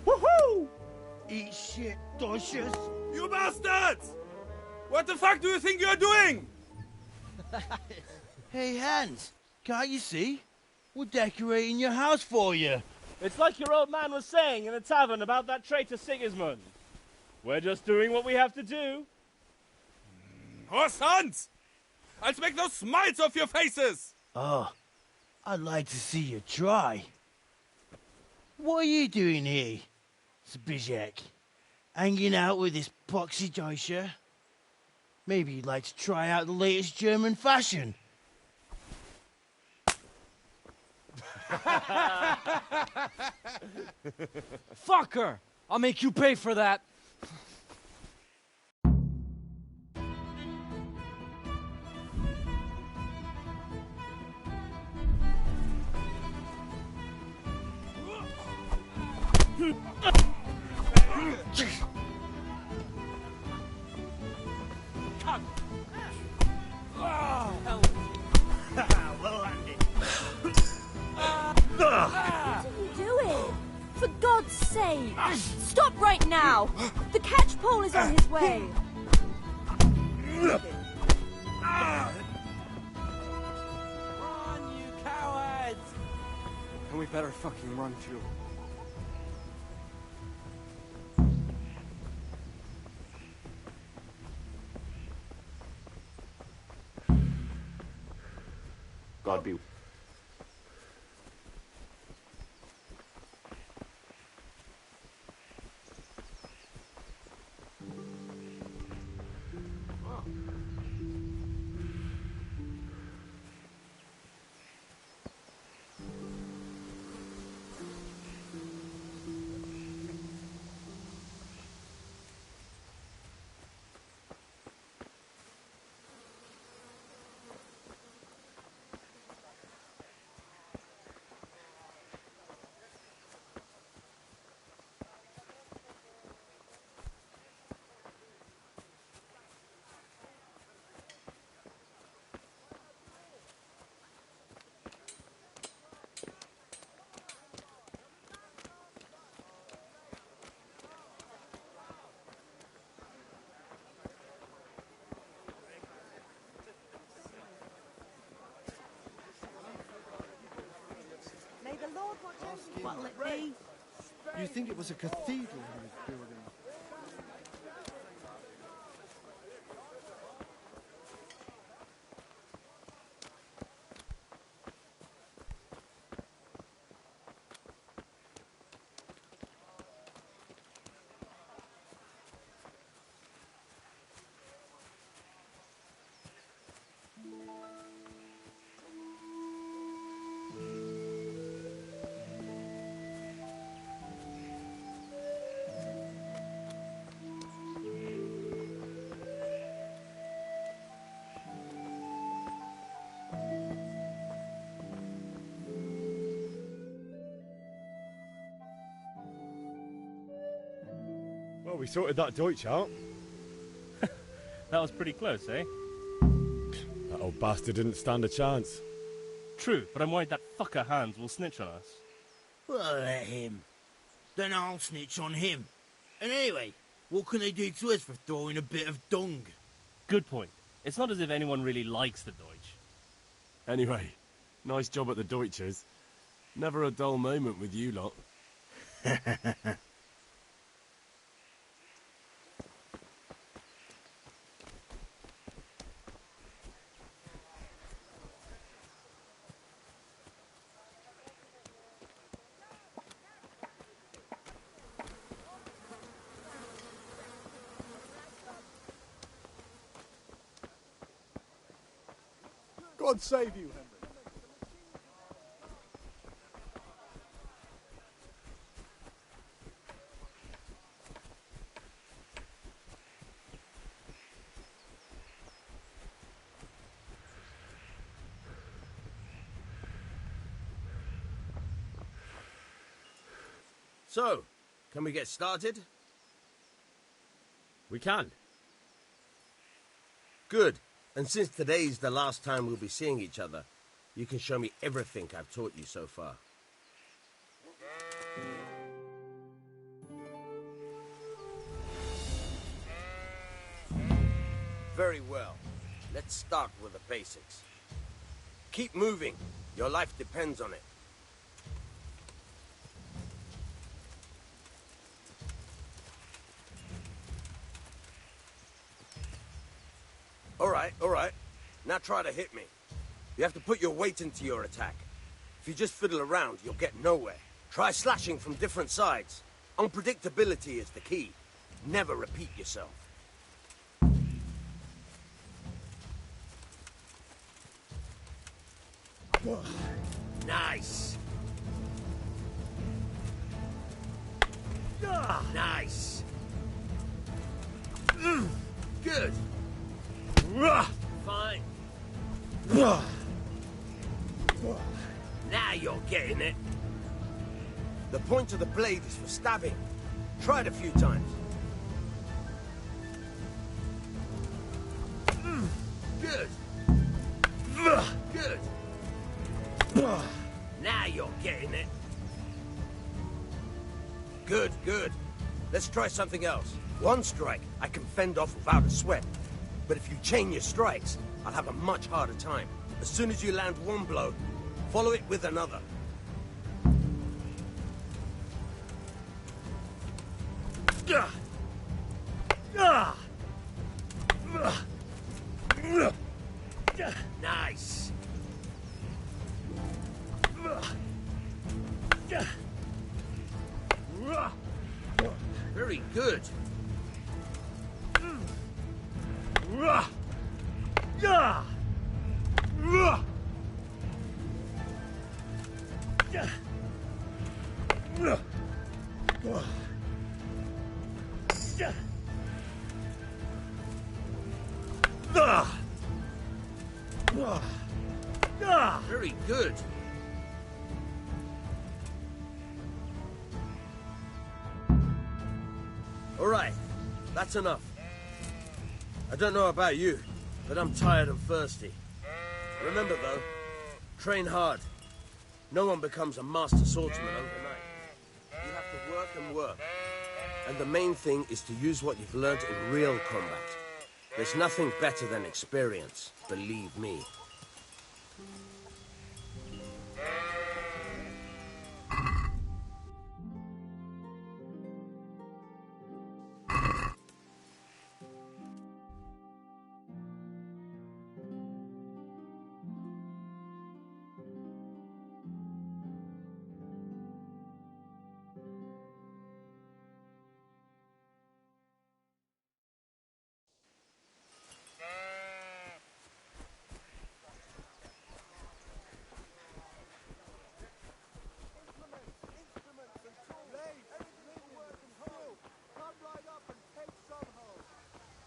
Woohoo! Eat shit, Deutsches. You bastards! What the fuck do you think you're doing? Hey, Hans, can't you see? We're decorating your house for you. It's like your old man was saying in the tavern about that traitor Sigismund. We're just doing what we have to do. Horse sons! I'll make those smiles off your faces! Oh, I'd like to see you try. What are you doing here, Zbyszek? Hanging out with this poxy Deutscher? Maybe you'd like to try out the latest German fashion. Fucker! I'll make you pay for that. Well landed. What are you doing? For God's sake! Stop right now! The catch pole is on his way! Run, you cowards! And we better fucking run too. God be. May the Lord watch over you. What'll it be? You think it was a cathedral he was building? Well, we sorted that Deutsch out. That was pretty close, eh? That old bastard didn't stand a chance. True, but I'm worried that fucker Hans will snitch on us. Well, let him. Then I'll snitch on him. And anyway, what can they do to us for throwing a bit of dung? Good point. It's not as if anyone really likes the Deutsch. Anyway, nice job at the Deutschers. Never a dull moment with you lot. God save you, Henry. So, can we get started? We can. Good. And since today's the last time we'll be seeing each other, you can show me everything I've taught you so far. Very well. Let's start with the basics. Keep moving. Your life depends on it. all right. Now try to hit me. You have to put your weight into your attack. If you just fiddle around, you'll get nowhere. Try slashing from different sides. Unpredictability is the key. Never repeat yourself. Nice. Nice. Good. Fine. Now you're getting it. The point of the blade is for stabbing. Try it a few times. Good. Good. Now you're getting it. Good, good. Let's try something else. One strike, I can fend off without a sweat. But if you chain your strikes, I'll have a much harder time. As soon as you land one blow, follow it with another. Nice. Very good. Very good. All right, that's enough. I don't know about you, but I'm tired and thirsty. Remember though, train hard. No one becomes a master swordsman overnight. You have to work and work. And the main thing is to use what you've learned in real combat. There's nothing better than experience, believe me.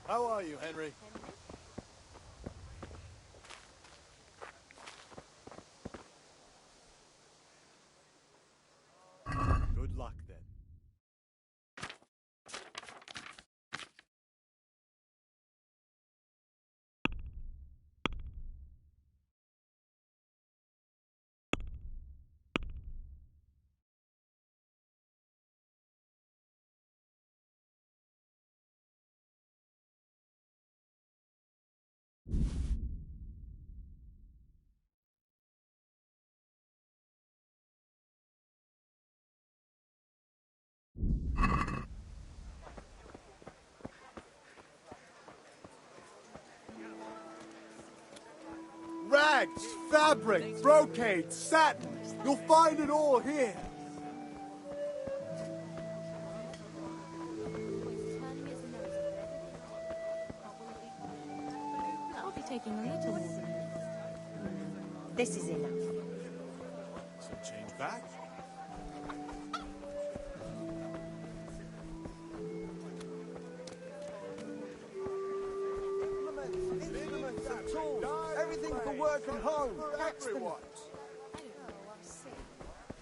How are you, Henry? Good luck, then. Rags, fabric, brocade, satin. You'll find it all here. I'll be taking a little more than this is enough. Some change back. Everything for work and home. That's the note. I don't know, I'm sick.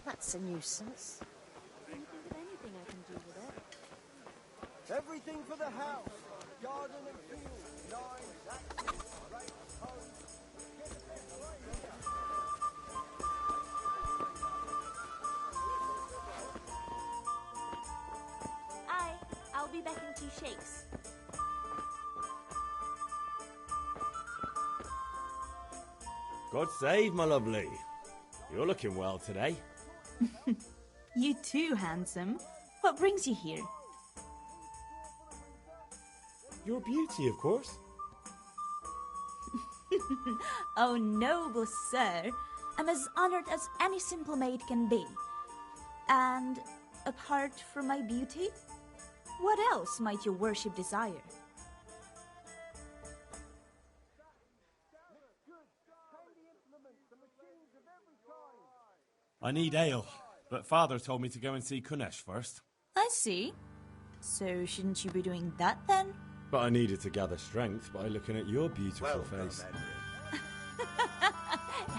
That's a nuisance. Can you think of anything I can do with it? Everything for the house. Garden and field. Knives, axes, rakes, hoes. I'll be back in 2 shakes. God save, my lovely. You're looking well today. You too, handsome. What brings you here? Your beauty, of course. Oh, noble sir, I'm as honored as any simple maid can be. And apart from my beauty, what else might your worship desire? I need ale, but Father told me to go and see Kunesh first. I see. So shouldn't you be doing that then? But I needed to gather strength by looking at your beautiful face.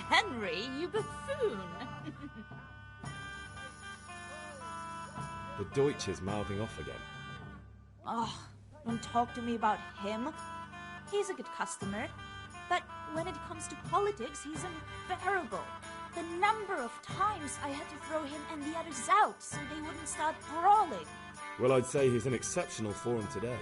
Henry, you buffoon! The Deutsch is mouthing off again. Oh, don't talk to me about him. He's a good customer, but when it comes to politics, he's unbearable. The number of times I had to throw him and the others out so they wouldn't start brawling. Well, I'd say he's in exceptional form today.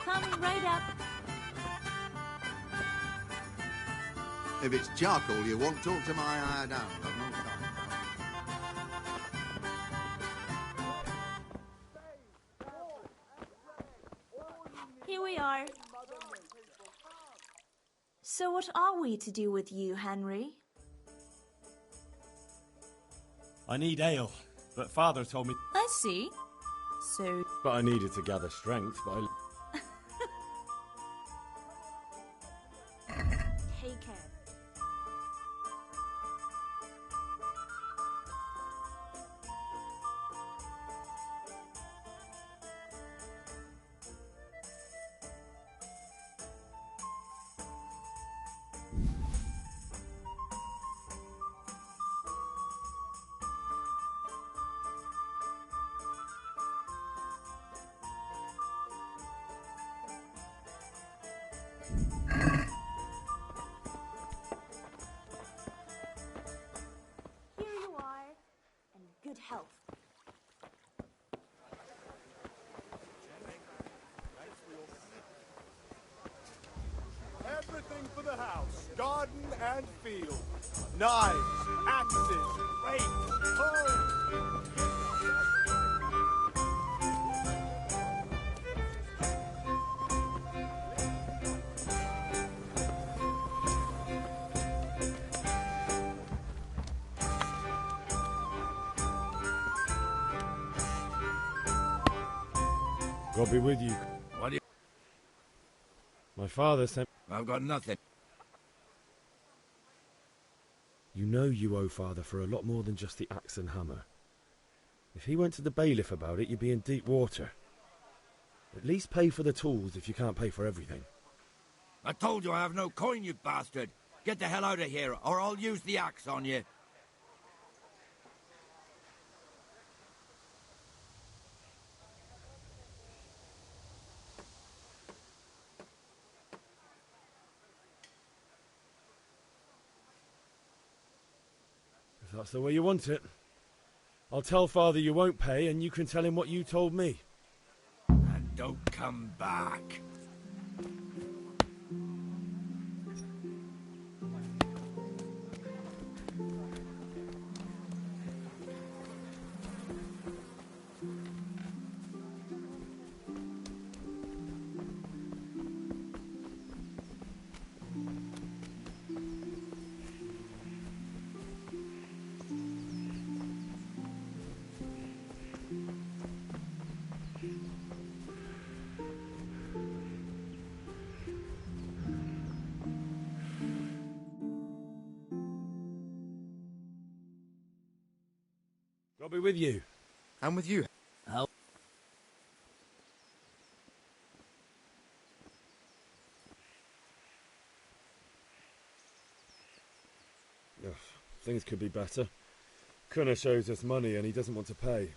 Coming right up. If it's charcoal you want, talk to my hired hand. I've no time. Here we are. So what are we to do with you, Henry? I need ale, but Father told me... I see. So... But I needed to gather strength by... Take care. Here you are, and good health. Everything for the house, garden and field. Knives, axes, rakes, hoes. God be with you. What do you... My father sent... I've got nothing. You know you owe Father for a lot more than just the axe and hammer. If he went to the bailiff about it, you'd be in deep water. At least pay for the tools if you can't pay for everything. I told you I have no coin, you bastard. Get the hell out of here, or I'll use the axe on you. If that's the way you want it. I'll tell Father you won't pay, and you can tell him what you told me. And don't come back. I'll be with you. I'm with you. How? Ugh, things could be better. Kunesh owes us money and he doesn't want to pay.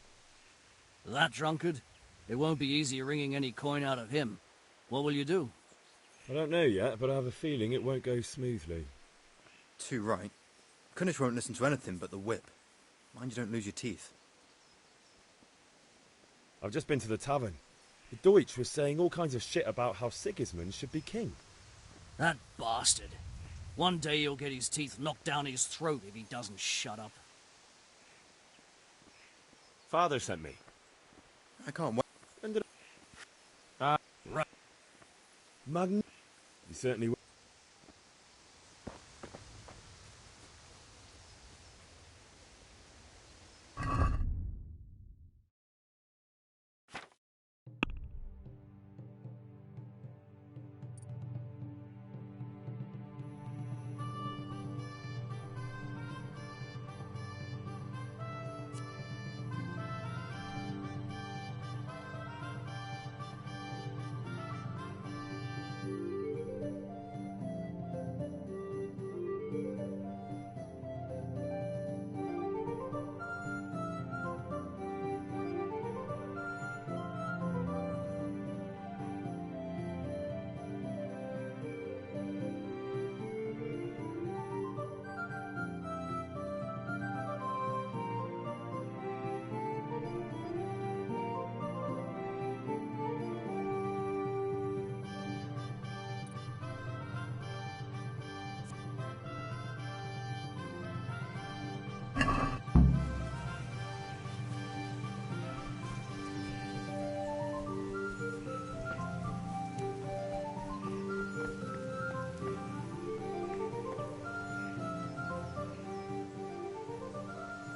That drunkard? It won't be easy wringing any coin out of him. What will you do? I don't know yet, but I have a feeling it won't go smoothly. Too right. Kunesh won't listen to anything but the whip. Mind you don't lose your teeth. I've just been to the tavern. The Deutsch was saying all kinds of shit about how Sigismund should be king. That bastard. One day he'll get his teeth knocked down his throat if he doesn't shut up. Father sent me. I can't wait. Right. You certainly will.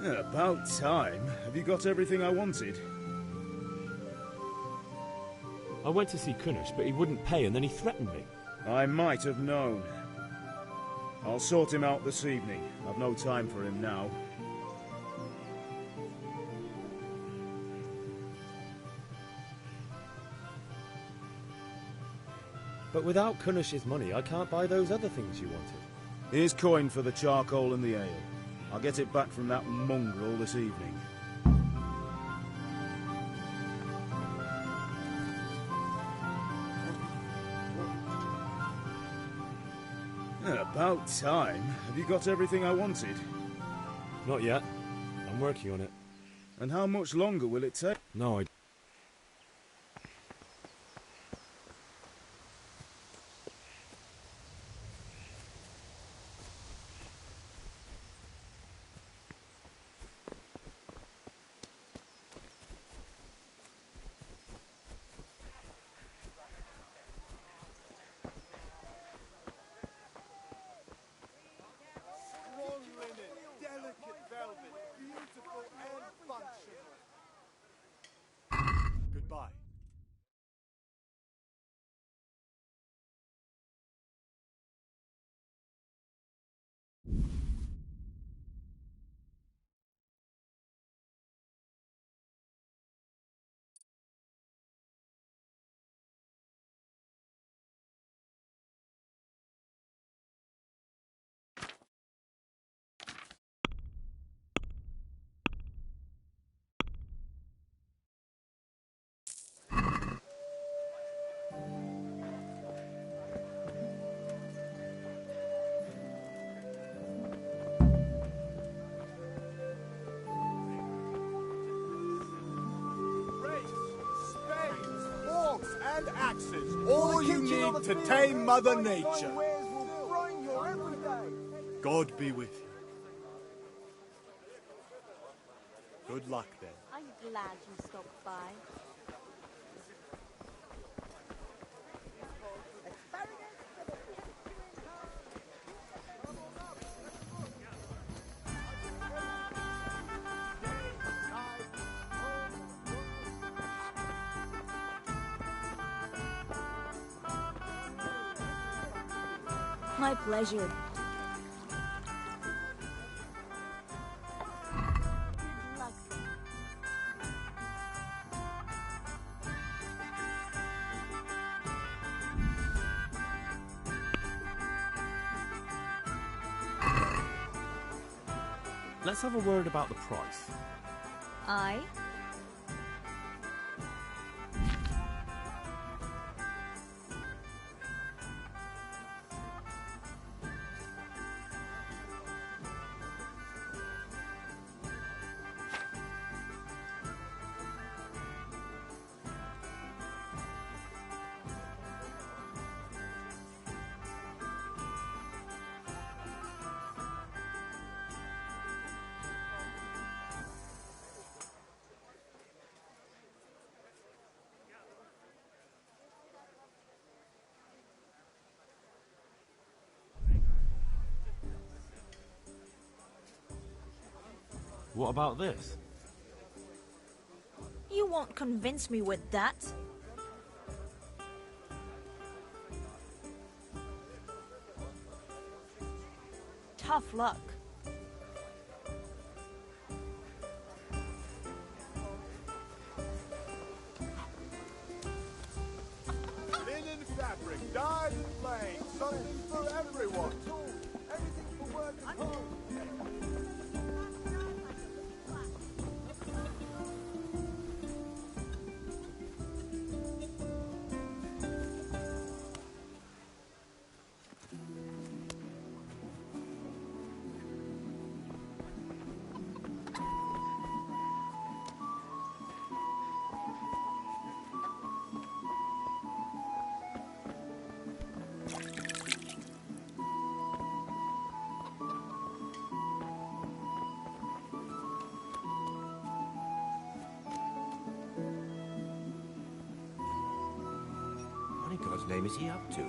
Yeah, about time. Have you got everything I wanted? I went to see Kunnish, but he wouldn't pay, and then he threatened me. I might have known. I'll sort him out this evening. I've no time for him now. But without Kunnish's money, I can't buy those other things you wanted. Here's coin for the charcoal and the ale. I'll get it back from that mongrel this evening. Yeah, about time. Have you got everything I wanted? Not yet. I'm working on it. And how much longer will it take? No, I... Strong linen, delicate velvet, beautiful and functional. Goodbye. And axes, all you need to tame Mother Nature. God be with you. Good luck then. I'm glad you stopped by. My pleasure. Let's have a word about the price. Aye. What about this? You won't convince me with that. Tough luck. Linen fabric, dyed and plain, something for everyone. Everything for work and home. What in God's name is he up to?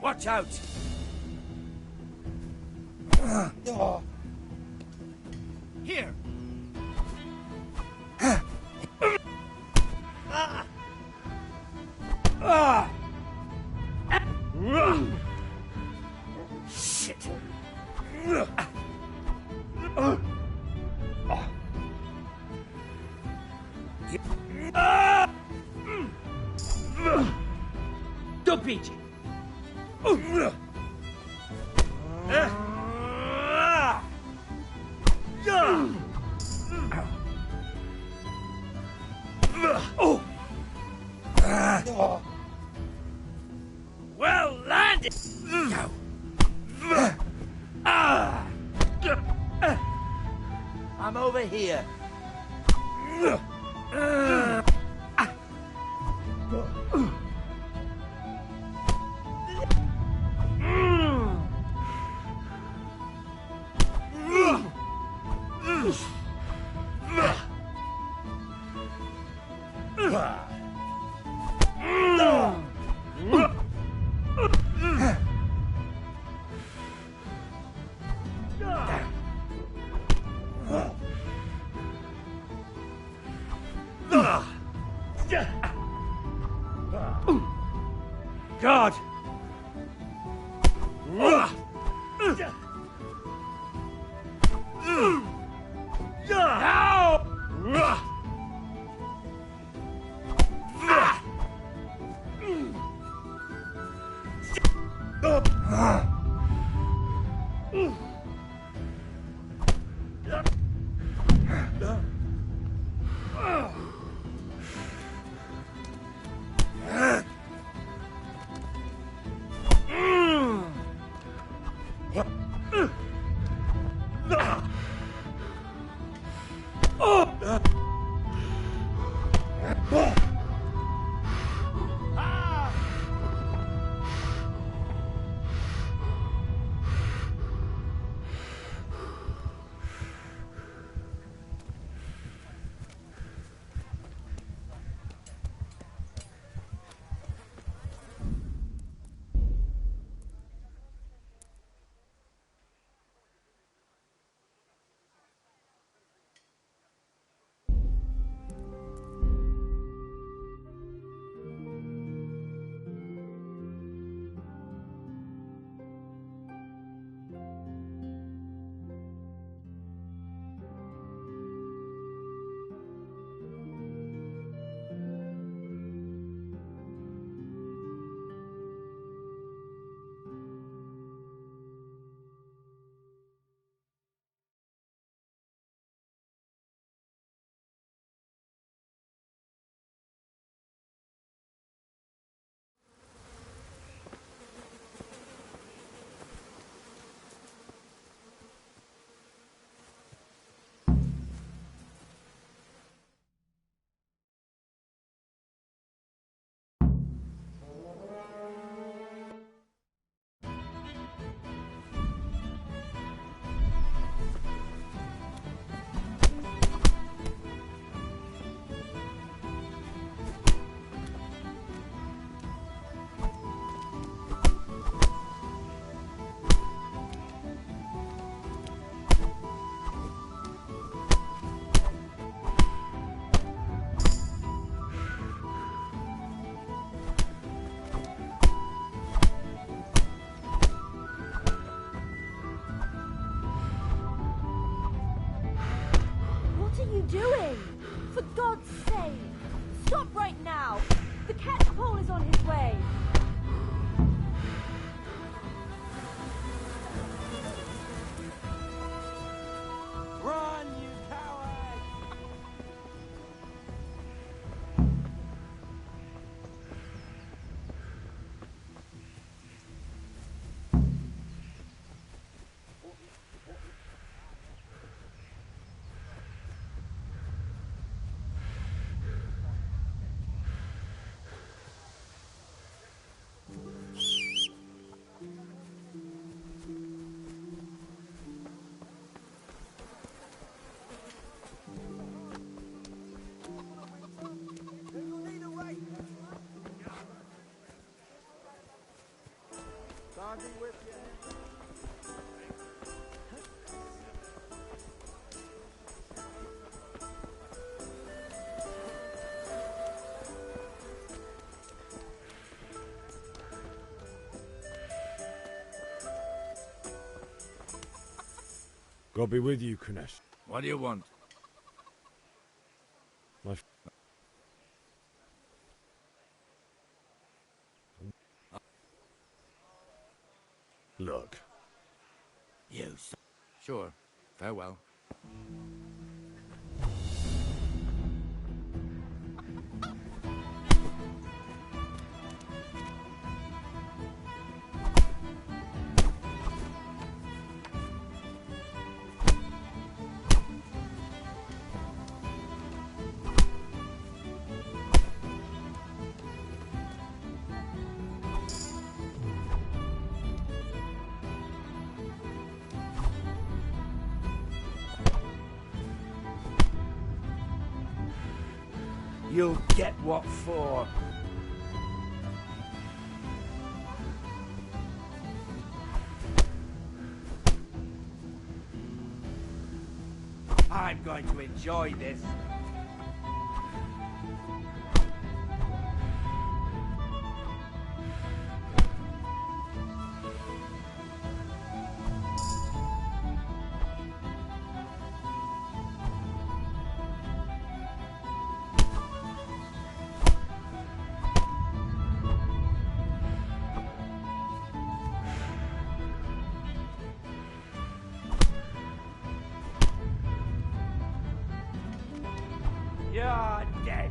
Watch out! Here! Shit! Don't beat you. Well landed! I'm over here. God! are you doing? For God's sake! Stop right now! The catchpole is on his way! Run, you coward! God be with you. God be with you, Kunesh. What do you want? My Look. You Sure. Farewell. You'll get what for. I'm going to enjoy this. You're dead.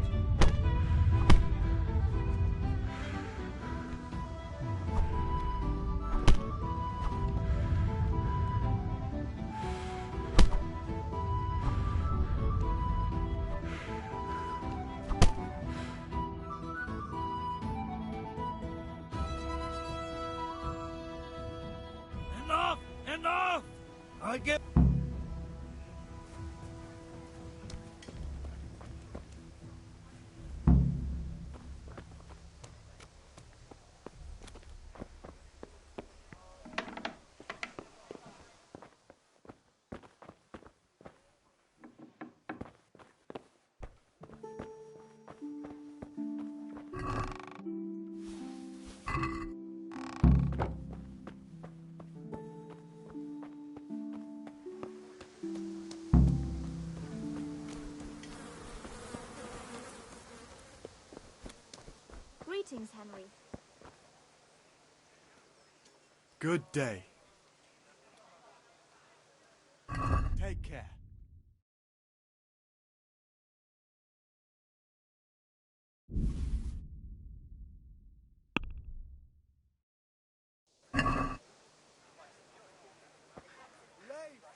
Enough! Enough! I get. Greetings, Henry. Good day. Take care.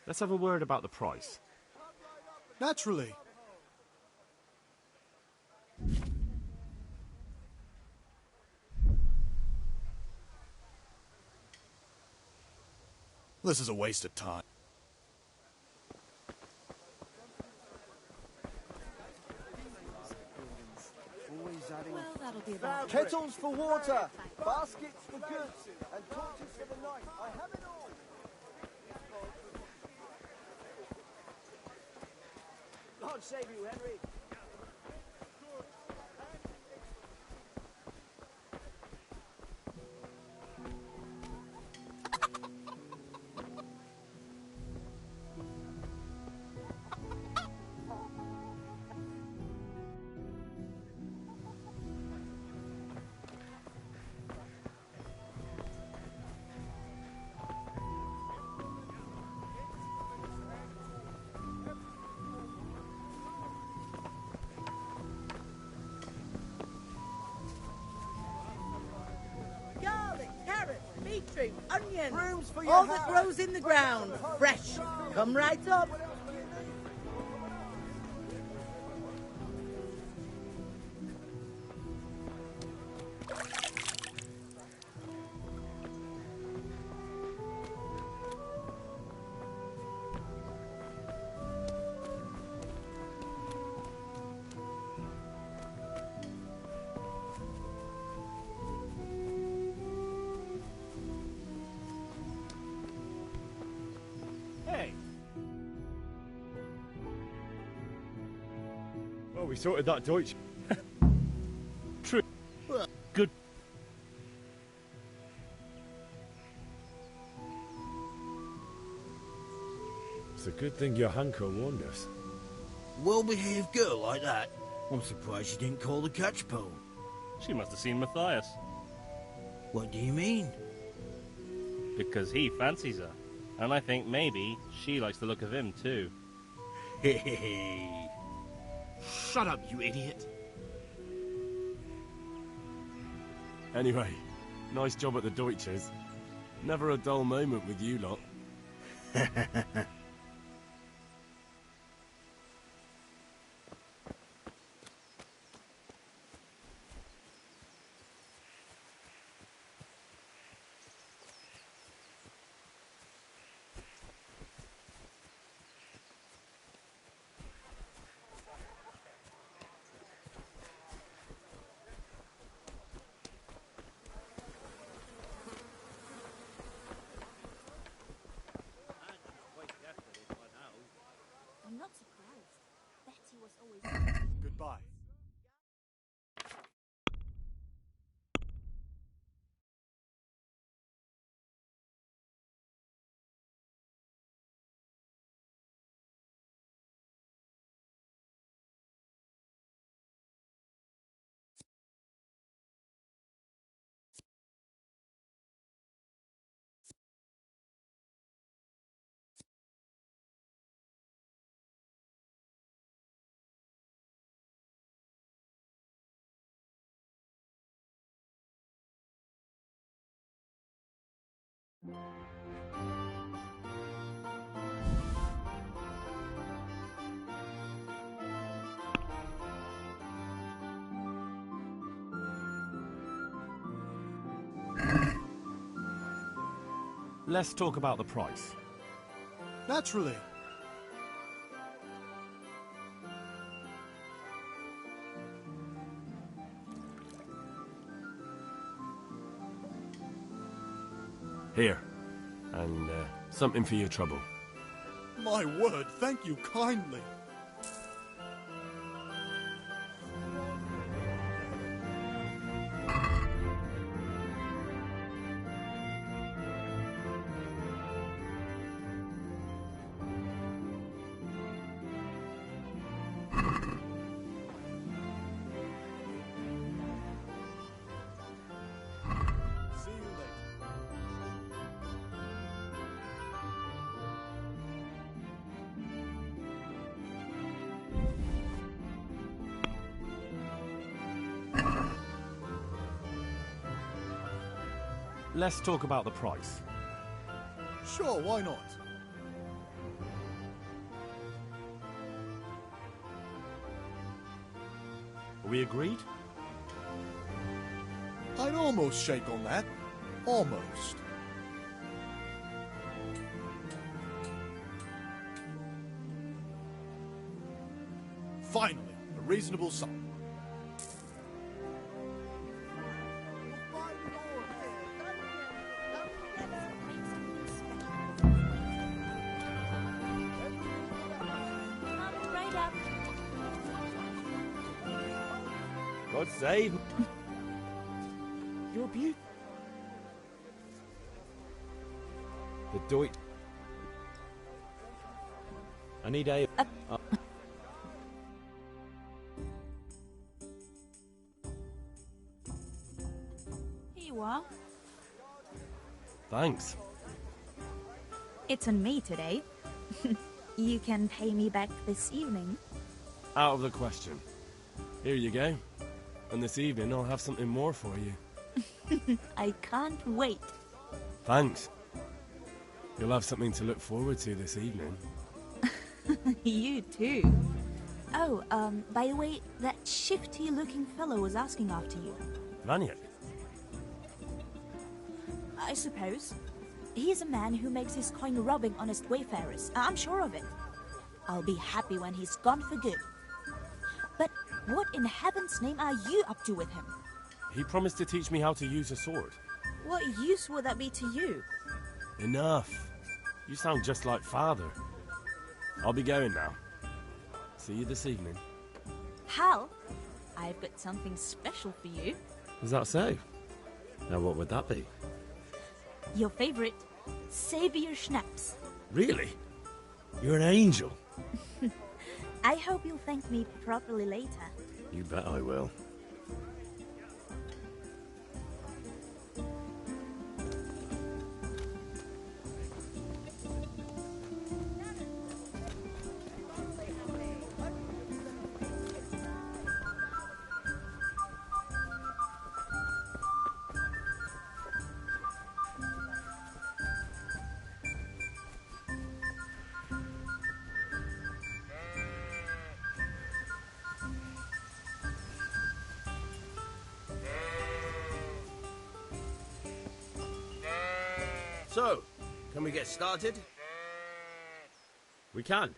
Let's have a word about the price. Naturally. This is a waste of time. Well, that'll be about Kettles for water, baskets for goods, and torches for the night. I have it all. God save you, Henry. fruit, onions, Brooms for your all that hair. grows in the ground. Fresh. Come right up. Hey! Well, we sorted that Deutsch. True. Good. It's a good thing your Hanko warned us. Well-behaved girl like that. I'm surprised she didn't call the catch pole. She must have seen Matthias. What do you mean? Because he fancies her. And I think maybe she likes the look of him too. Hey. Shut up, you idiot. Anyway, nice job at the Deutsches. Never a dull moment with you lot. I'm not surprised. Betty was always... Goodbye. Let's talk about the price. Naturally. Here. And something for your trouble. My word, thank you kindly. See you later. Let's talk about the price. Sure, why not? Are we agreed? I'd almost shake on that. Almost. Finally, a reasonable sum. Right up. God save. You're beautiful. The Deutsch. I need a. Here you are. Thanks. It's on me today. You can pay me back this evening. Out of the question. Here you go. And this evening I'll have something more for you. I can't wait. Thanks. You'll have something to look forward to this evening. You too. Oh, by the way, that shifty-looking fellow was asking after you. Vanya? I suppose. He's a man who makes his coin robbing honest wayfarers. I'm sure of it. I'll be happy when he's gone for good. But what in heaven's name are you up to with him? He promised to teach me how to use a sword. What use would that be to you? Enough. You sound just like Father. I'll be going now. See you this evening. Hal, I've got something special for you. Is that so? Now what would that be? Your favorite, Savior Schnapps. Really? You're an angel. I hope you'll thank me properly later. You bet I will. So, can we get started? We can.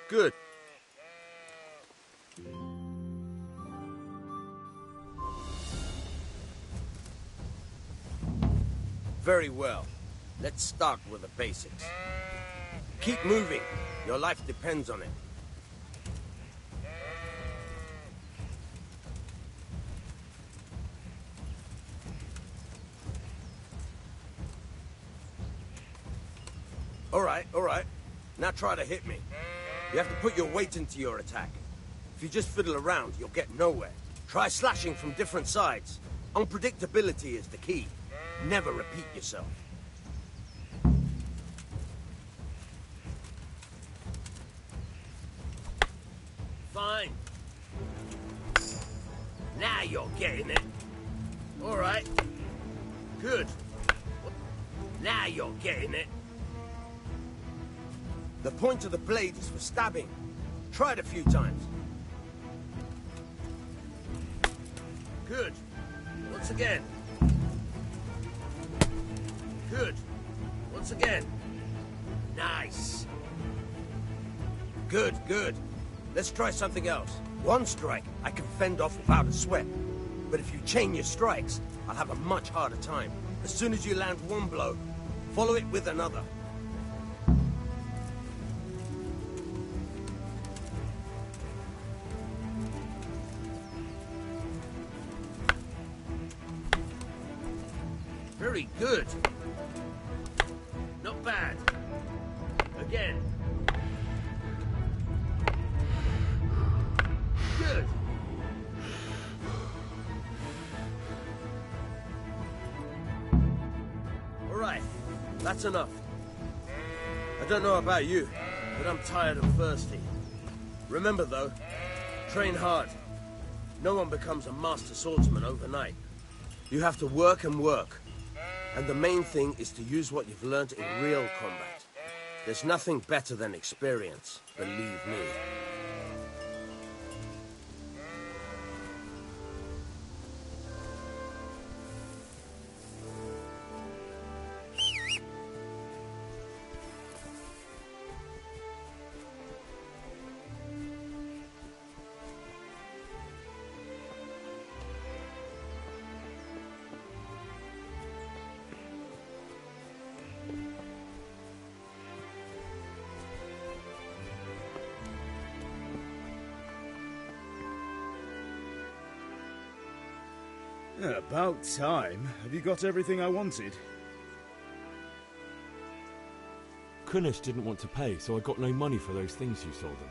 Good. Very well. Let's start with the basics. Keep moving. Your life depends on it. All right. Now try to hit me. You have to put your weight into your attack. If you just fiddle around, you'll get nowhere. Try slashing from different sides. Unpredictability is the key. Never repeat yourself. Fine. Now you're getting it. All right. Good. Now you're getting it. The point of the blade is for stabbing. Try it a few times. Good. Once again. Good. Once again. Nice. Good. Let's try something else. One strike I can fend off without a sweat. But if you chain your strikes, I'll have a much harder time. As soon as you land one blow, follow it with another. Very good. Not bad. Again. Good. All right. That's enough. I don't know about you, but I'm tired and thirsty. Remember, though, train hard. No one becomes a master swordsman overnight. You have to work and work. And the main thing is to use what you've learned in real combat. There's nothing better than experience, believe me. About time. Have you got everything I wanted? Kunish didn't want to pay, so I got no money for those things you sold him.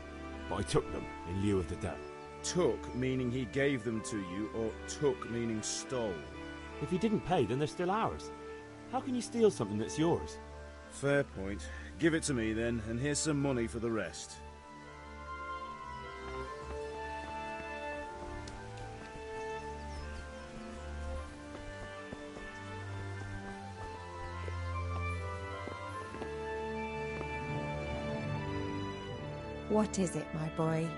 But I took them in lieu of the debt. Took, meaning he gave them to you, or took, meaning stole? If he didn't pay, then they're still ours. How can you steal something that's yours? Fair point. Give it to me then, and here's some money for the rest. What is it, my boy?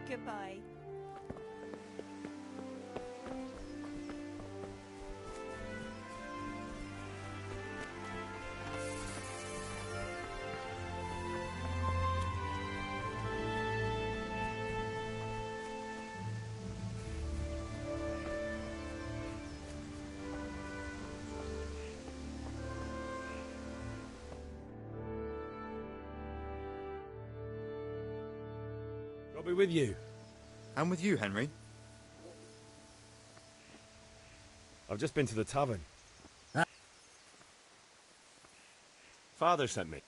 Goodbye. I'll be with you. And with you, Henry. I've just been to the tavern. Father sent me.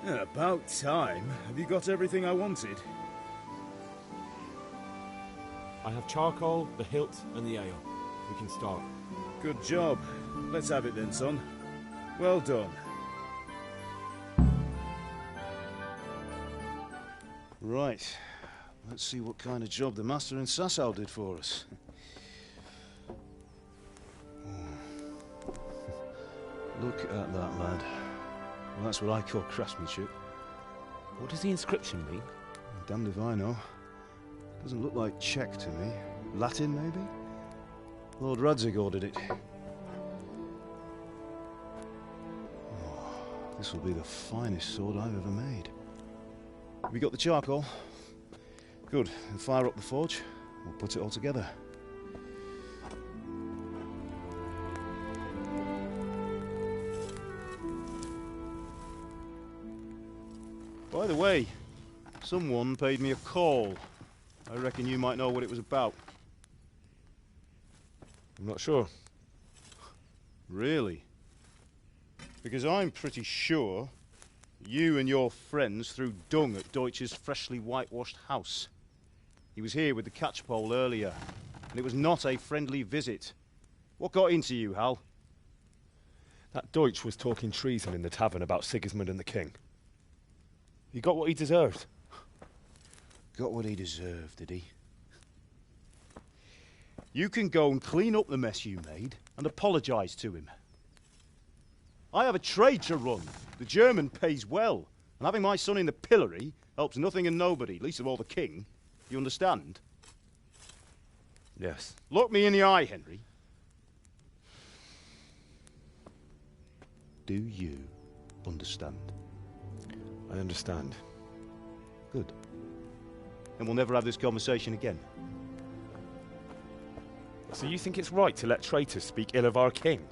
Yeah, about time. Have you got everything I wanted? I have charcoal, the hilt, and the ale. We can start. Good job. Let's have it then, son. Well done. Right. Let's see what kind of job the master in Sasau did for us. Look at that, lad. Well, that's what I call craftsmanship. What does the inscription mean? Damned if I know. Doesn't look like Czech to me. Latin, maybe? Lord Radzig ordered it. Oh, this will be the finest sword I've ever made. Have you got the charcoal? Good. Then fire up the forge. We'll put it all together. By the way, someone paid me a call. I reckon you might know what it was about. I'm not sure. Really? Because I'm pretty sure you and your friends threw dung at Deutsch's freshly whitewashed house. He was here with the catchpole earlier, and it was not a friendly visit. What got into you, Hal? That Deutsch was talking treason in the tavern about Sigismund and the king. He got what he deserved. Got what he deserved, did he? You can go and clean up the mess you made and apologise to him. I have a trade to run. The German pays well. And having my son in the pillory helps nothing and nobody, least of all the king. You understand? Yes. Look me in the eye, Henry. Do you understand? I understand. Good. Then we'll never have this conversation again. So you think it's right to let traitors speak ill of our king?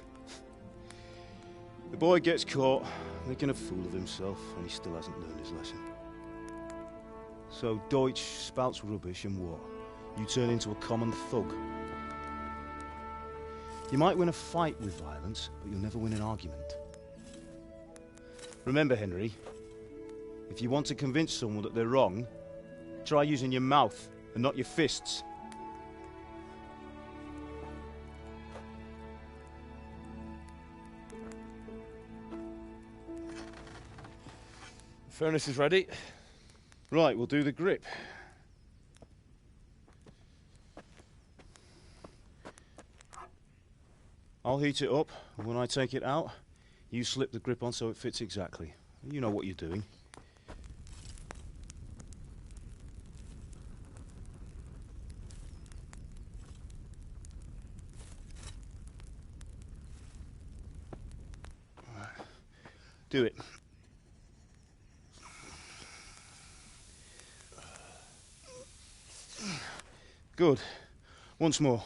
The boy gets caught, making a fool of himself, and he still hasn't learned his lesson. So Deutsch spouts rubbish, and what? You turn into a common thug. You might win a fight with violence, but you'll never win an argument. Remember, Henry, if you want to convince someone that they're wrong, try using your mouth and not your fists. Furnace is ready. Right, we'll do the grip. I'll heat it up, and when I take it out, you slip the grip on so it fits exactly. You know what you're doing. Right. Do it. Good. Once more.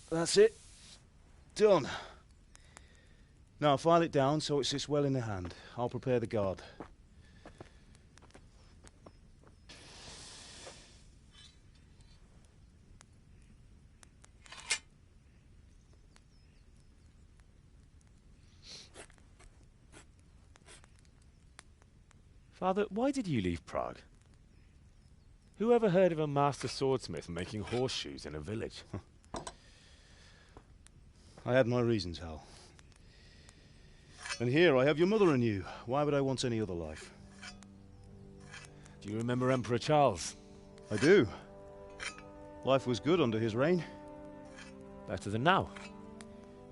That's it. Done. Now file it down so it sits well in the hand. I'll prepare the guard. Father, why did you leave Prague? Who ever heard of a master swordsmith making horseshoes in a village? I had my reasons, Hal. And here I have your mother and you. Why would I want any other life? Do you remember Emperor Charles? I do. Life was good under his reign. Better than now.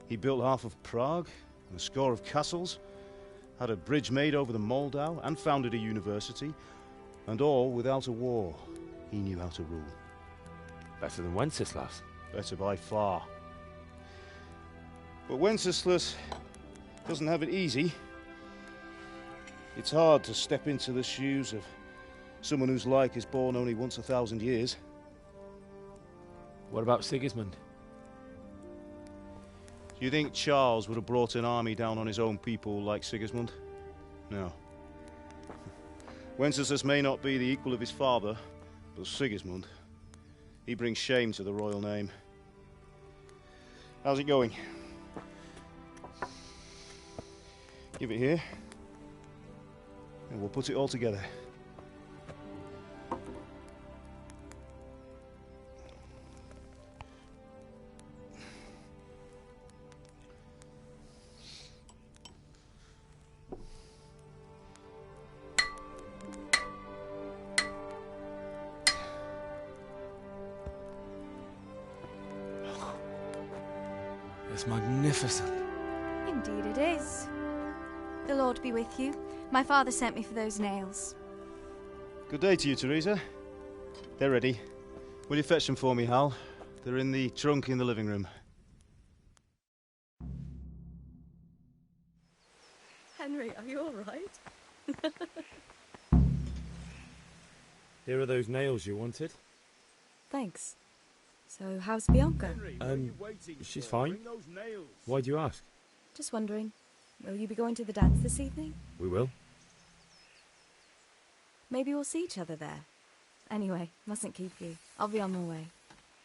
He built half of Prague, and a score of castles, had a bridge made over the Moldau, and founded a university, and all without a war. He knew how to rule. Better than Wenceslas. Better by far. But Wenceslas doesn't have it easy. It's hard to step into the shoes of someone whose like is born only once 1,000 years. What about Sigismund? Do you think Charles would have brought an army down on his own people like Sigismund? No. Wenceslas may not be the equal of his father, but Sigismund, he brings shame to the royal name. How's it going? Give it here, and we'll put it all together. It's magnificent. Indeed it is. The Lord be with you. My father sent me for those nails. Good day to you, Teresa. They're ready. Will you fetch them for me, Hal? They're in the trunk in the living room. Henry, are you all right? Here are those nails you wanted. Thanks. So, how's Bianca? She's fine. Why do you ask? Just wondering, will you be going to the dance this evening? We will. Maybe we'll see each other there. Anyway, mustn't keep you. I'll be on my way.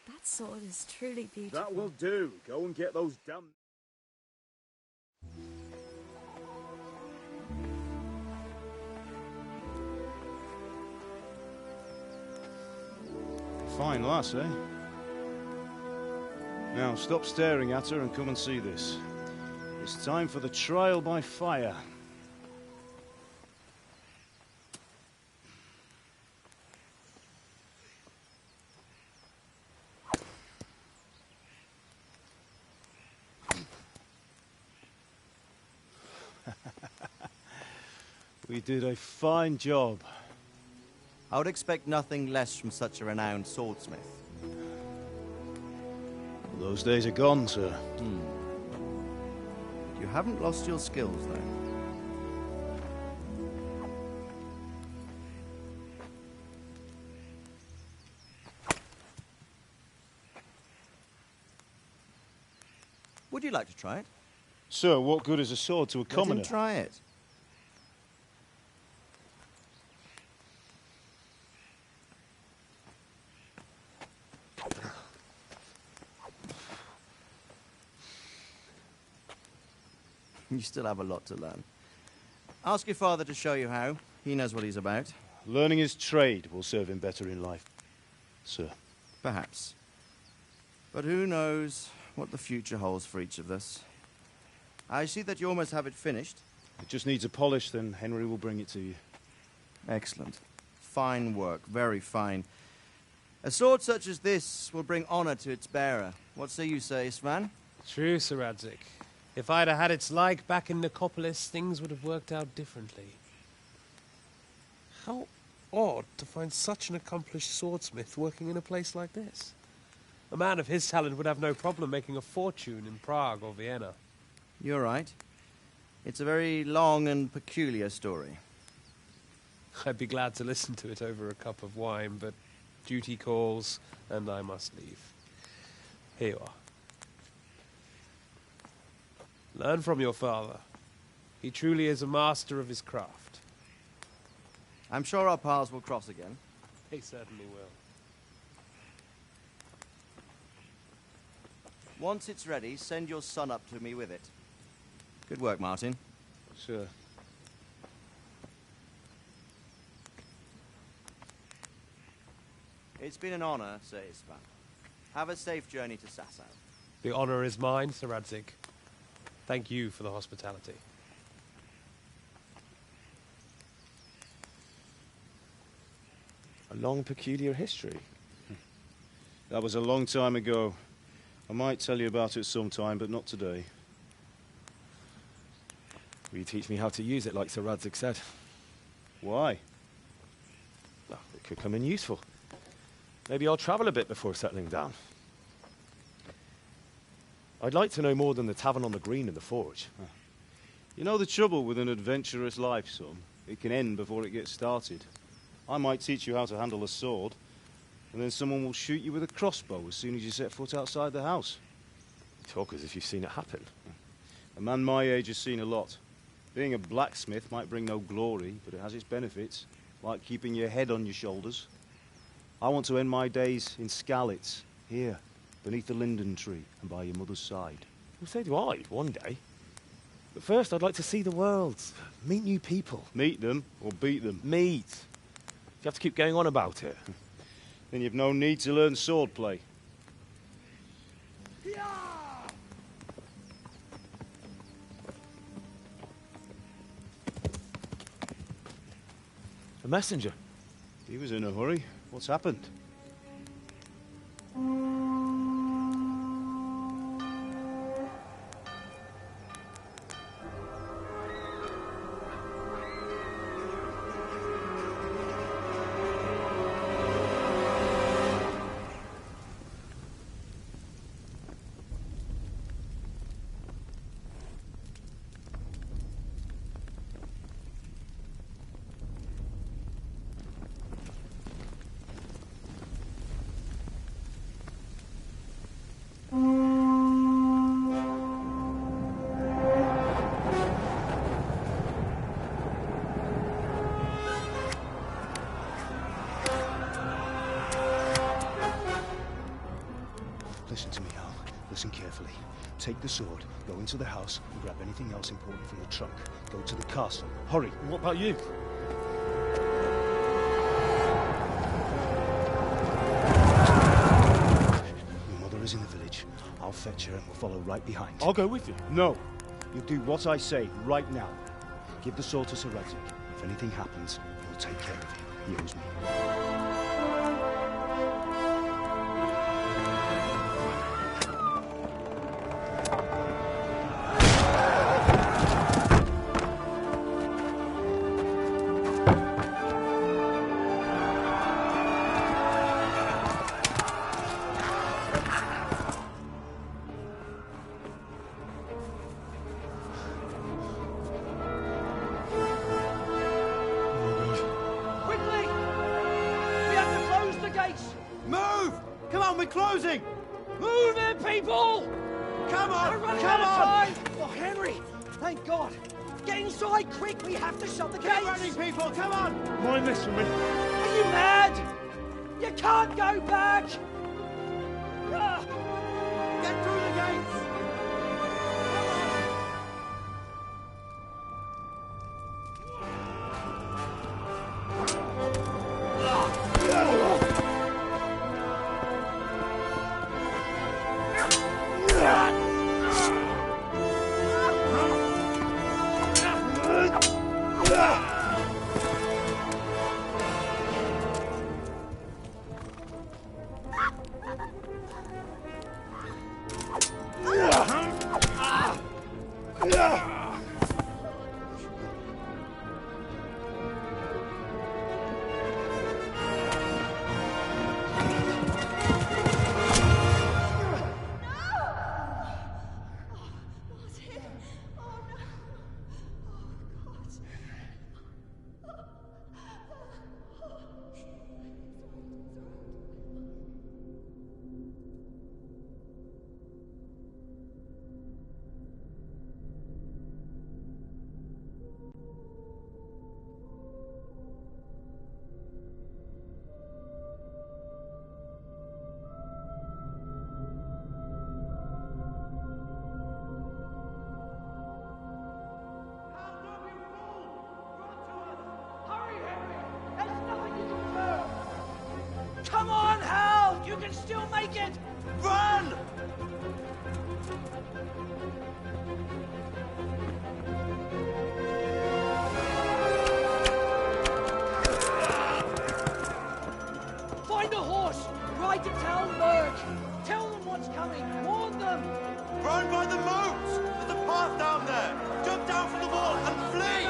That sword is truly beautiful. That will do. Go and get those damn... Fine lass, eh? Now, stop staring at her and come and see this. It's time for the trial by fire. We did a fine job. I would expect nothing less from such a renowned swordsmith. Those days are gone, sir. You haven't lost your skills, though. Would you like to try it? Sir, what good is a sword to a commoner? Let him try it. You still have a lot to learn. Ask your father to show you how. He knows what he's about. Learning his trade will serve him better in life, sir. Perhaps. But who knows what the future holds for each of us. I see that you almost have it finished. It just needs a polish, then Henry will bring it to you. Excellent. Fine work, very fine. A sword such as this will bring honor to its bearer. What say you, Svan? True, Sir Radzik. If I'd have had its like back in Nicopolis, things would have worked out differently. How odd to find such an accomplished swordsmith working in a place like this. A man of his talent would have no problem making a fortune in Prague or Vienna. You're right. It's a very long and peculiar story. I'd be glad to listen to it over a cup of wine, but duty calls, and I must leave. Here you are. Learn from your father. He truly is a master of his craft. I'm sure our paths will cross again. They certainly will. Once it's ready, send your son up to me with it. Good work, Martin. Sir. It's been an honor, Sir Ispan. Have a safe journey to Sasau. The honor is mine, Sir Radzik. Thank you for the hospitality. A long, peculiar history. That was a long time ago. I might tell you about it sometime, but not today. Will you teach me how to use it, like Sir Radzik said? Why? Well, it could come in useful. Maybe I'll travel a bit before settling down. I'd like to know more than the tavern on the green and the forge. You know the trouble with an adventurous life, son? It can end before it gets started. I might teach you how to handle a sword, and then someone will shoot you with a crossbow as soon as you set foot outside the house. You talk as if you've seen it happen. A man my age has seen a lot. Being a blacksmith might bring no glory, but it has its benefits, like keeping your head on your shoulders. I want to end my days in Skalitz, here, beneath the linden tree and by your mother's side. Well, so do I, one day. But first, I'd like to see the world, meet new people. Meet them or beat them? Meet. You have to keep going on about it. Then you've no need to learn swordplay. A messenger. He was in a hurry. What's happened? Listen to me, Al. Listen carefully. Take the sword, go into the house, and grab anything else important from the trunk. Go to the castle. Hurry. What about you? Your mother is in the village. I'll fetch her and we'll follow right behind. I'll go with you. No. You do what I say right now. Give the sword to Sir Radzik. If anything happens, he'll take care of you. He owes me. closing! Move it, people! Come on! We're running Come out of on! time! Oh, Henry! Thank God! Get inside, quick! We have to shut the gates! Keep running, people! Come on! Mind this for me. Are you mad? You can't go back! Ah. Get through the gates! Come on, Hal! You can still make it! Run! Find a horse! Ride to town, Merc! Tell them what's coming! Warn them! Run by the moat! There's a path down there! Jump down from the wall and flee!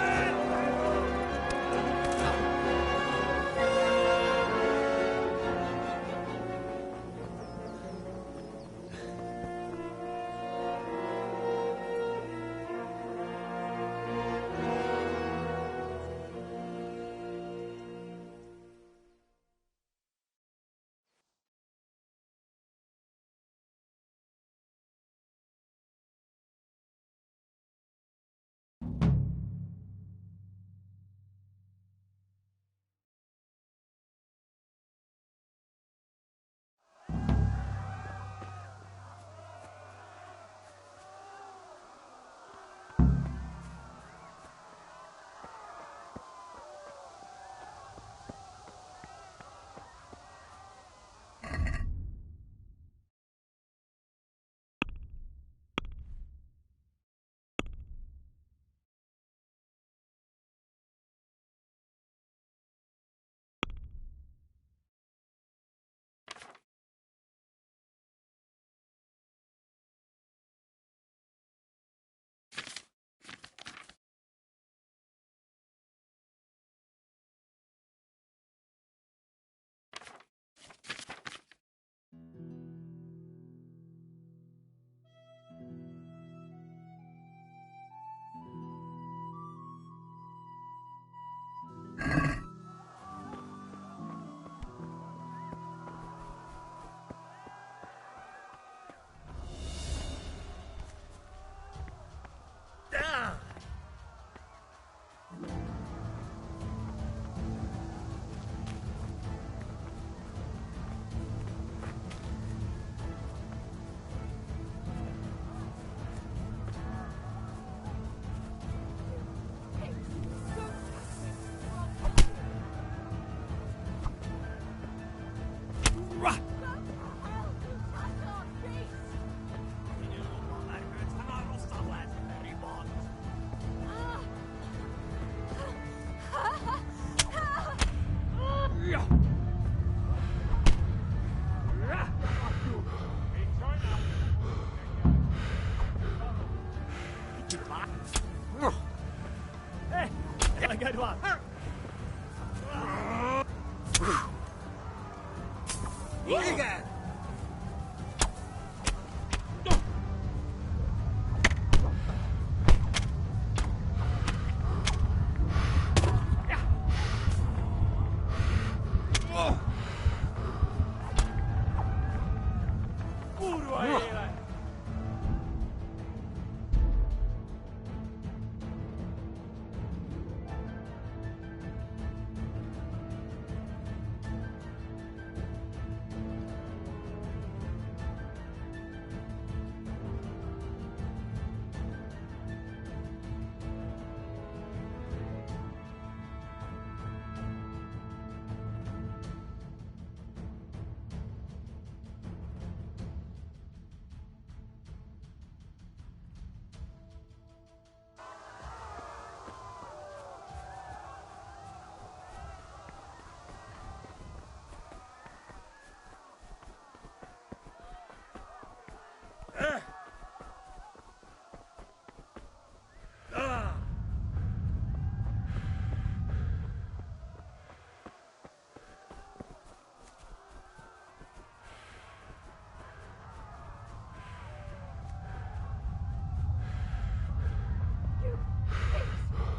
Kurva élet!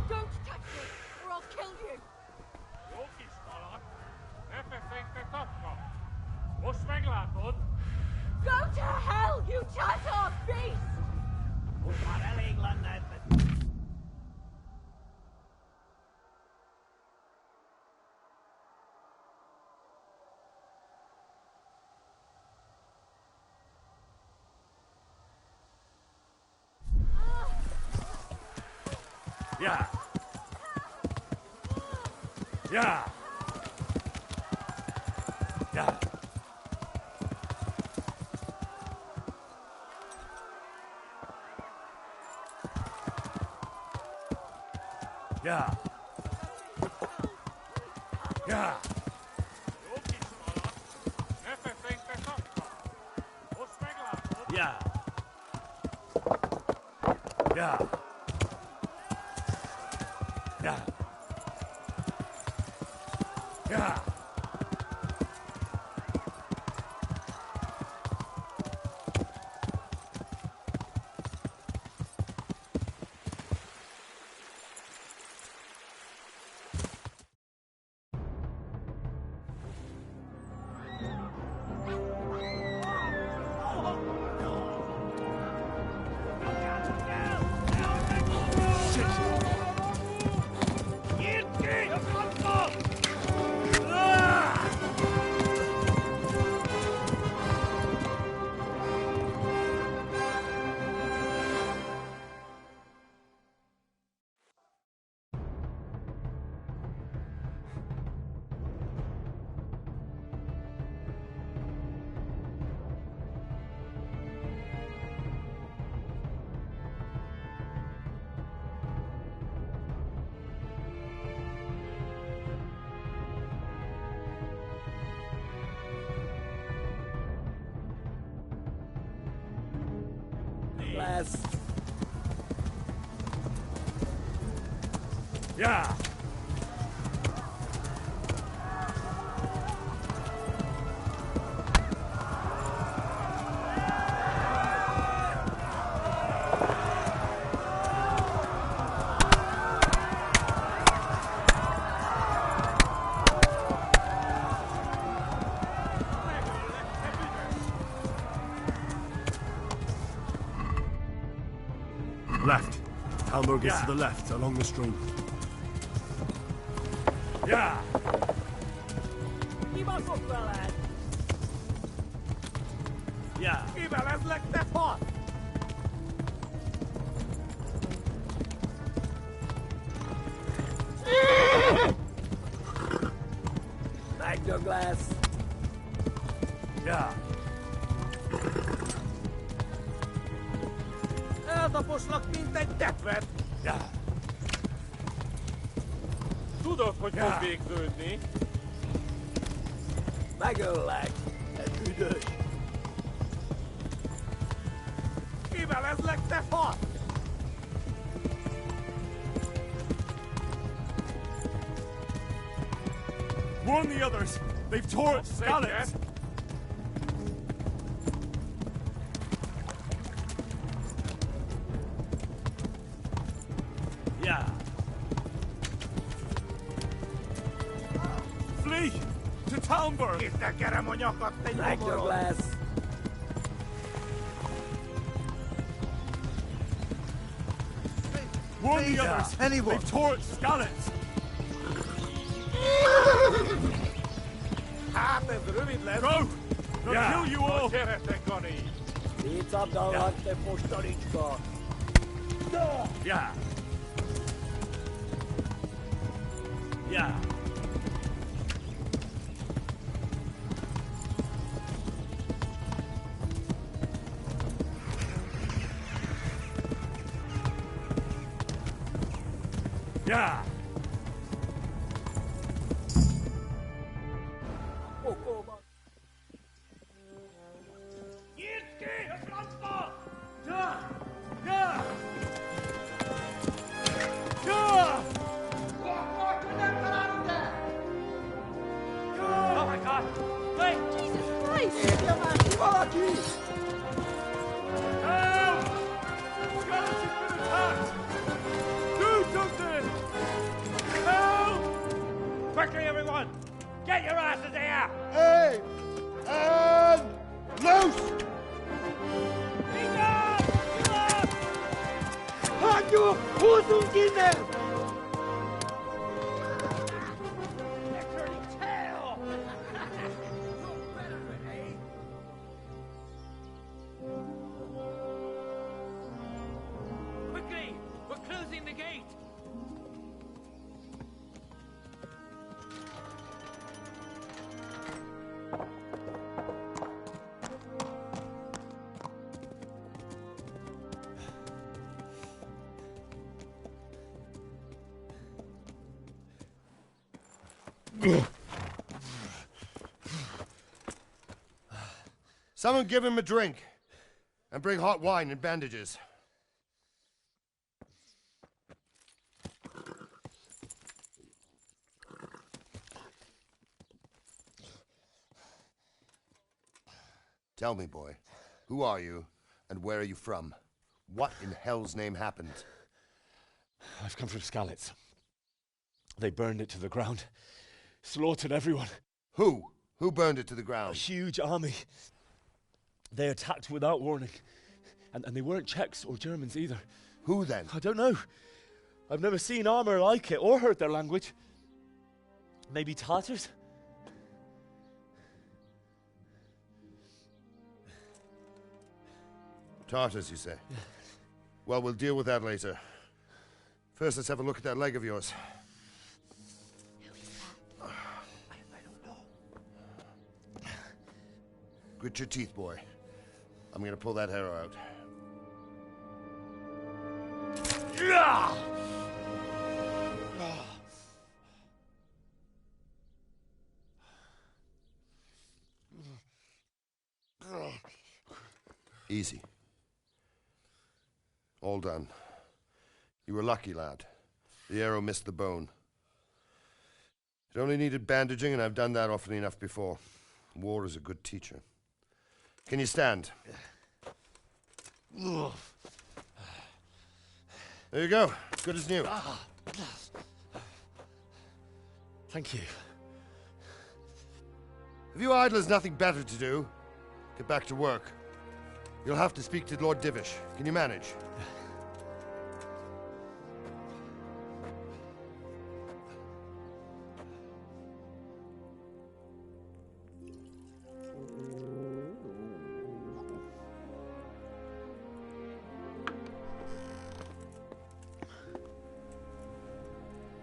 Don't touch me, or I'll kill you! Go to hell, you Tatar beast! Yeah. Yeah. Yeah. Yeah. Yeah. Yeah. Yeah. Yeah. Yeah. Bless. Yeah. Left. Hamburg is to the left, along the stream. Yeah. Yeah. Douglas. Yeah. Eltaposlak, mint egy tetvet! Yeah. Tudod, hogy fog végződni? Megöllek. Üdös. Kivelezlek, te fasz! Warn the others. They've tore its scallops. Yeah. Flee to Talmberg. Kitekerem a nyakat, te Meg nyomorod! lesz. Warn the Leader, others. anyone. They've tore at Skalitz. Go! They'll kill you all. Yeah. Yeah. Yeah. Oh my God! Wait! Jesus Christ! Help! Skalitz has been attacked! Do something! Help! Quickly, everyone! Get your asses here! Hey! And loose! Hanno Hosenkinder! Quickly! We're closing the gate! Someone give him a drink. And bring hot wine and bandages. Tell me, boy, who are you and where are you from? What in hell's name happened? I've come from Skalitz. They burned it to the ground. Slaughtered everyone. Who? Who burned it to the A ground? huge army. They attacked without warning. And they weren't Czechs or Germans either. Who then? I don't know. I've never seen armor like it or heard their language. Maybe Tatars? Tartars, you say? Well, we'll deal with that later. First, let's have a look at that leg of yours. Grit your teeth, boy. I'm gonna pull that arrow out. Easy. All done. You were lucky, lad. The arrow missed the bone. It only needed bandaging, and I've done that often enough before. War is a good teacher. Can you stand? There you go. Good as new. Thank you. Have you idlers nothing better to do? Get back to work. You'll have to speak to Lord Divish. Can you manage?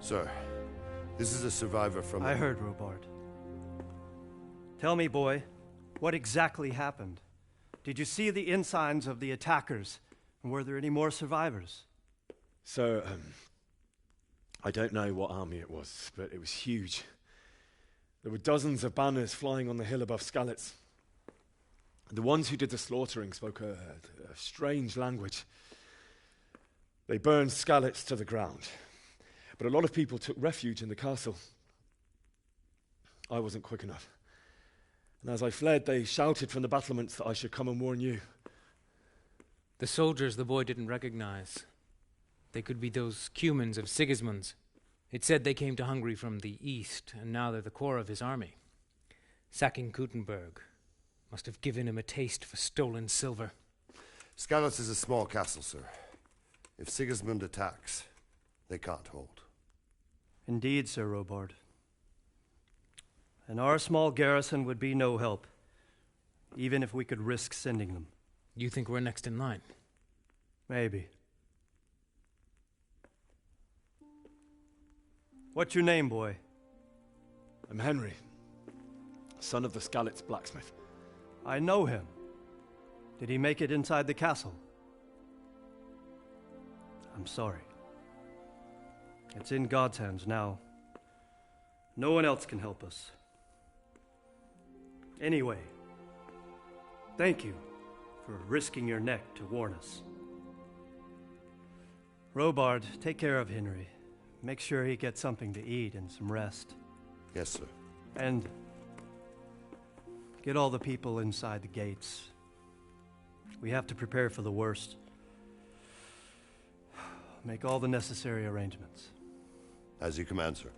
Sir, this is a survivor from... I heard, Robard. Tell me, boy, what exactly happened? Did you see the ensigns of the attackers? And were there any more survivors? So, I don't know what army it was, but it was huge. There were dozens of banners flying on the hill above Skalitz. The ones who did the slaughtering spoke a strange language. They burned Skalitz to the ground. But a lot of people took refuge in the castle. I wasn't quick enough. And as I fled, they shouted from the battlements that I should come and warn you. The soldiers the boy didn't recognize. They could be those Cumans of Sigismund's. It said they came to Hungary from the east, and now they're the core of his army. Sacking Gutenberg must have given him a taste for stolen silver. Skalitz is a small castle, sir. If Sigismund attacks, They can't hold. Indeed, Sir Robard. And our small garrison would be no help, even if we could risk sending them. You think we're next in line? Maybe. What's your name, boy? I'm Henry, son of the Skalitz blacksmith. I know him. Did he make it inside the castle? I'm sorry. It's in God's hands now. No one else can help us. Anyway, thank you for risking your neck to warn us. Robard, take care of Henry. Make sure he gets something to eat and some rest. Yes, sir. And get all the people inside the gates. We have to prepare for the worst. Make all the necessary arrangements. As you command, sir.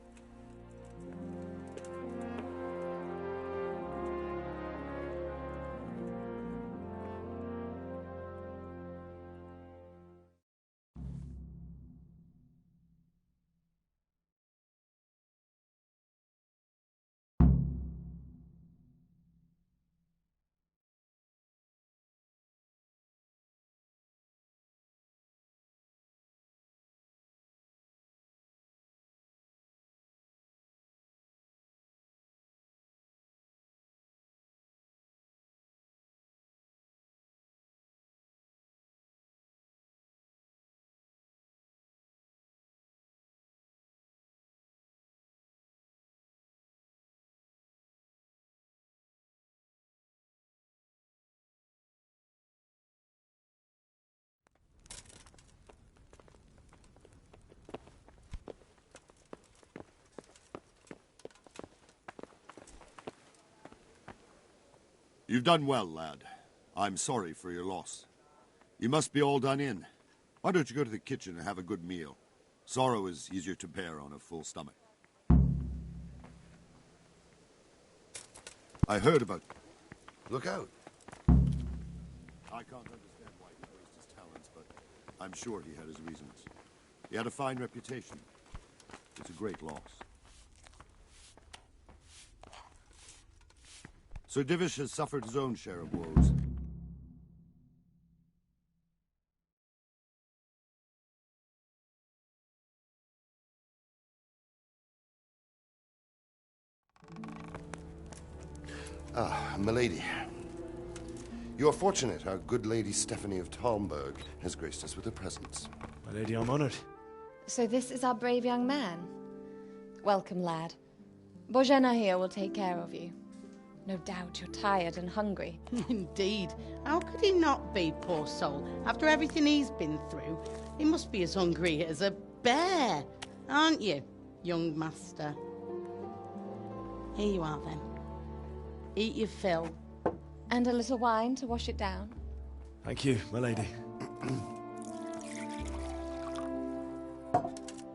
You've done well, lad. I'm sorry for your loss. You must be all done in. Why don't you go to the kitchen and have a good meal? Sorrow is easier to bear on a full stomach. I heard about... Look out. I can't understand why he praised his talents, but I'm sure he had his reasons. He had a fine reputation. It's a great loss. Sir Divish has suffered his own share of woes. Ah, milady. You are fortunate our good lady Stephanie of Talmberg has graced us with her presence. My lady, I'm honored. So this is our brave young man. Welcome, lad. Bojena here will take care of you. No doubt you're tired and hungry. Indeed. How could he not be, poor soul? After everything he's been through, he must be as hungry as a bear, aren't you, young master? Here you are, then. Eat your fill. And a little wine to wash it down. Thank you, my lady.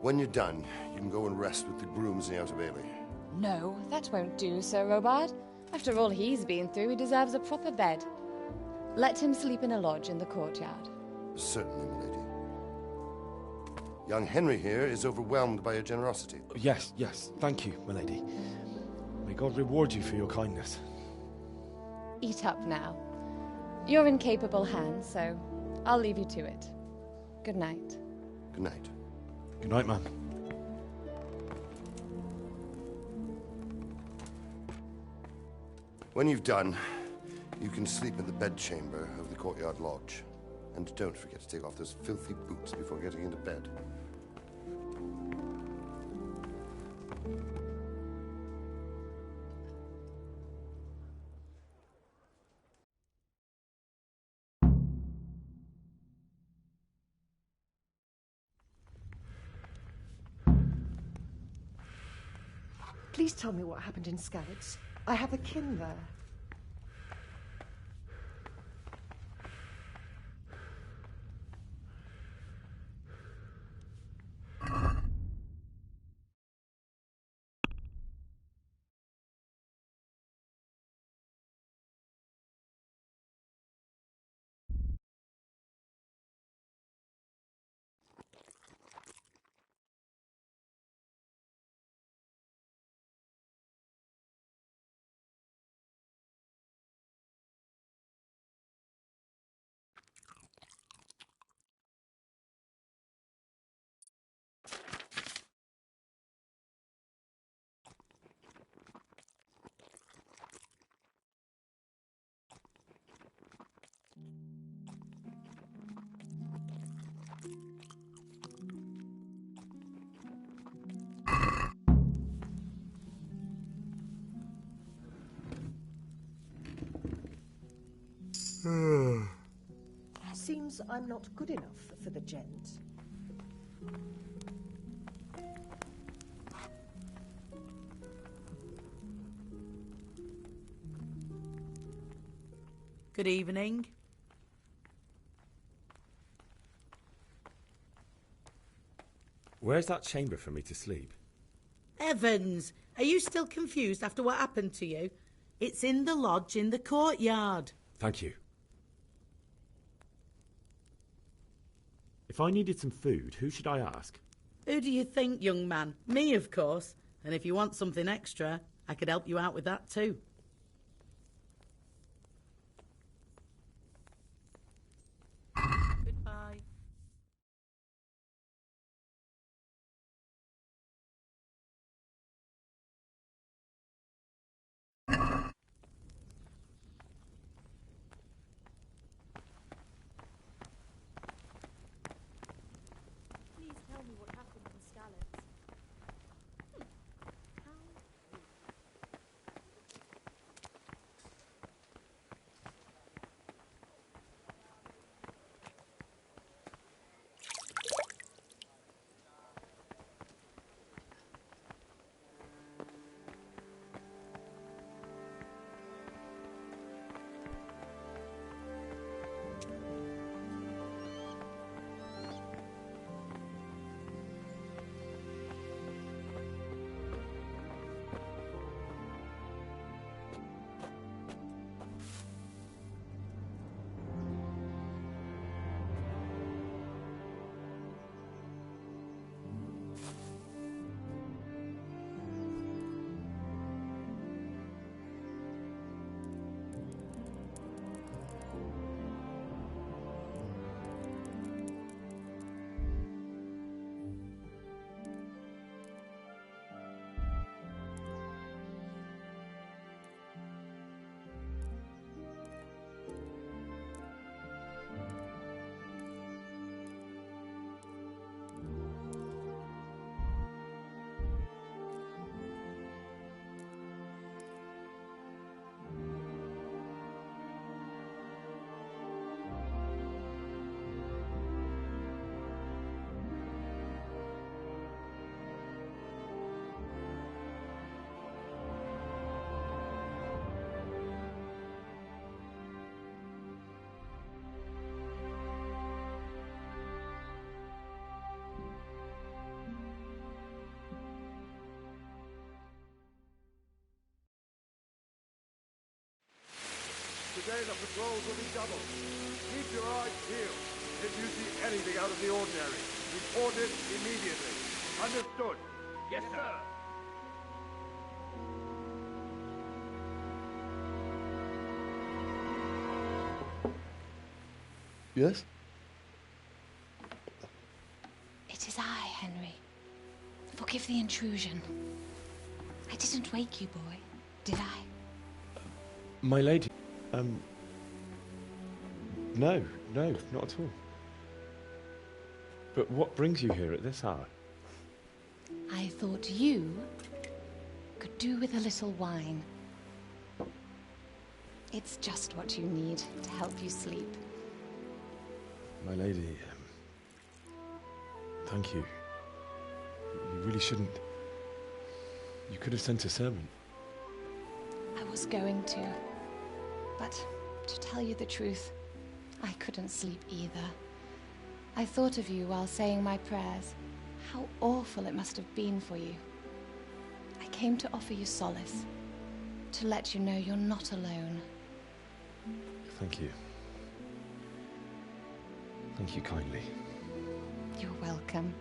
When you're done, you can go and rest with the grooms in the Outer Bailey. No, that won't do, Sir Robard. After all he's been through, he deserves a proper bed. Let him sleep in a lodge in the courtyard. Certainly, milady. Young Henry here is overwhelmed by your generosity. Yes, yes. Thank you, my lady. May God reward you for your kindness. Eat up now. You're in capable hands, so I'll leave you to it. Good night. Good night. Good night, ma'am. When you've done, you can sleep in the bedchamber of the courtyard lodge. And don't forget to take off those filthy boots before getting into bed. Please tell me what happened in Skalitz. I have a kin there. Seems I'm not good enough for the gent. Good evening. Where's that chamber for me to sleep? Evans, are you still confused after what happened to you? It's in the lodge in the courtyard. Thank you. If I needed some food, who should I ask? Who do you think, young man? Me, of course. And if you want something extra, I could help you out with that too. Goodbye. Please tell me what happened in Skalitz. Today the patrols will be doubled. Keep your eyes peeled. If you see anything out of the ordinary, report it immediately. Understood? Yes, sir. Yes? It is I, Henry. Forgive the intrusion. I didn't wake you, boy, did I? My lady, no, not at all. But what brings you here at this hour? I thought you could do with a little wine. It's just what you need to help you sleep. My lady, thank you. You really shouldn't. You could have sent a servant. I was going to. But to tell you the truth, I couldn't sleep either. I thought of you while saying my prayers. How awful it must have been for you. I came to offer you solace, to let you know you're not alone. Thank you. Thank you kindly. You're welcome.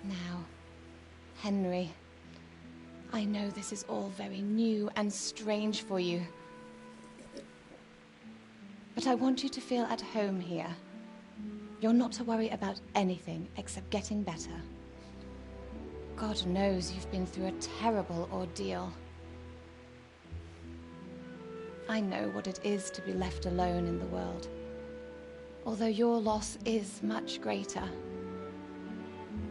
Now, Henry, I know this is all very new and strange for you. But I want you to feel at home here. You're not to worry about anything except getting better. God knows you've been through a terrible ordeal. I know what it is to be left alone in the world, although your loss is much greater.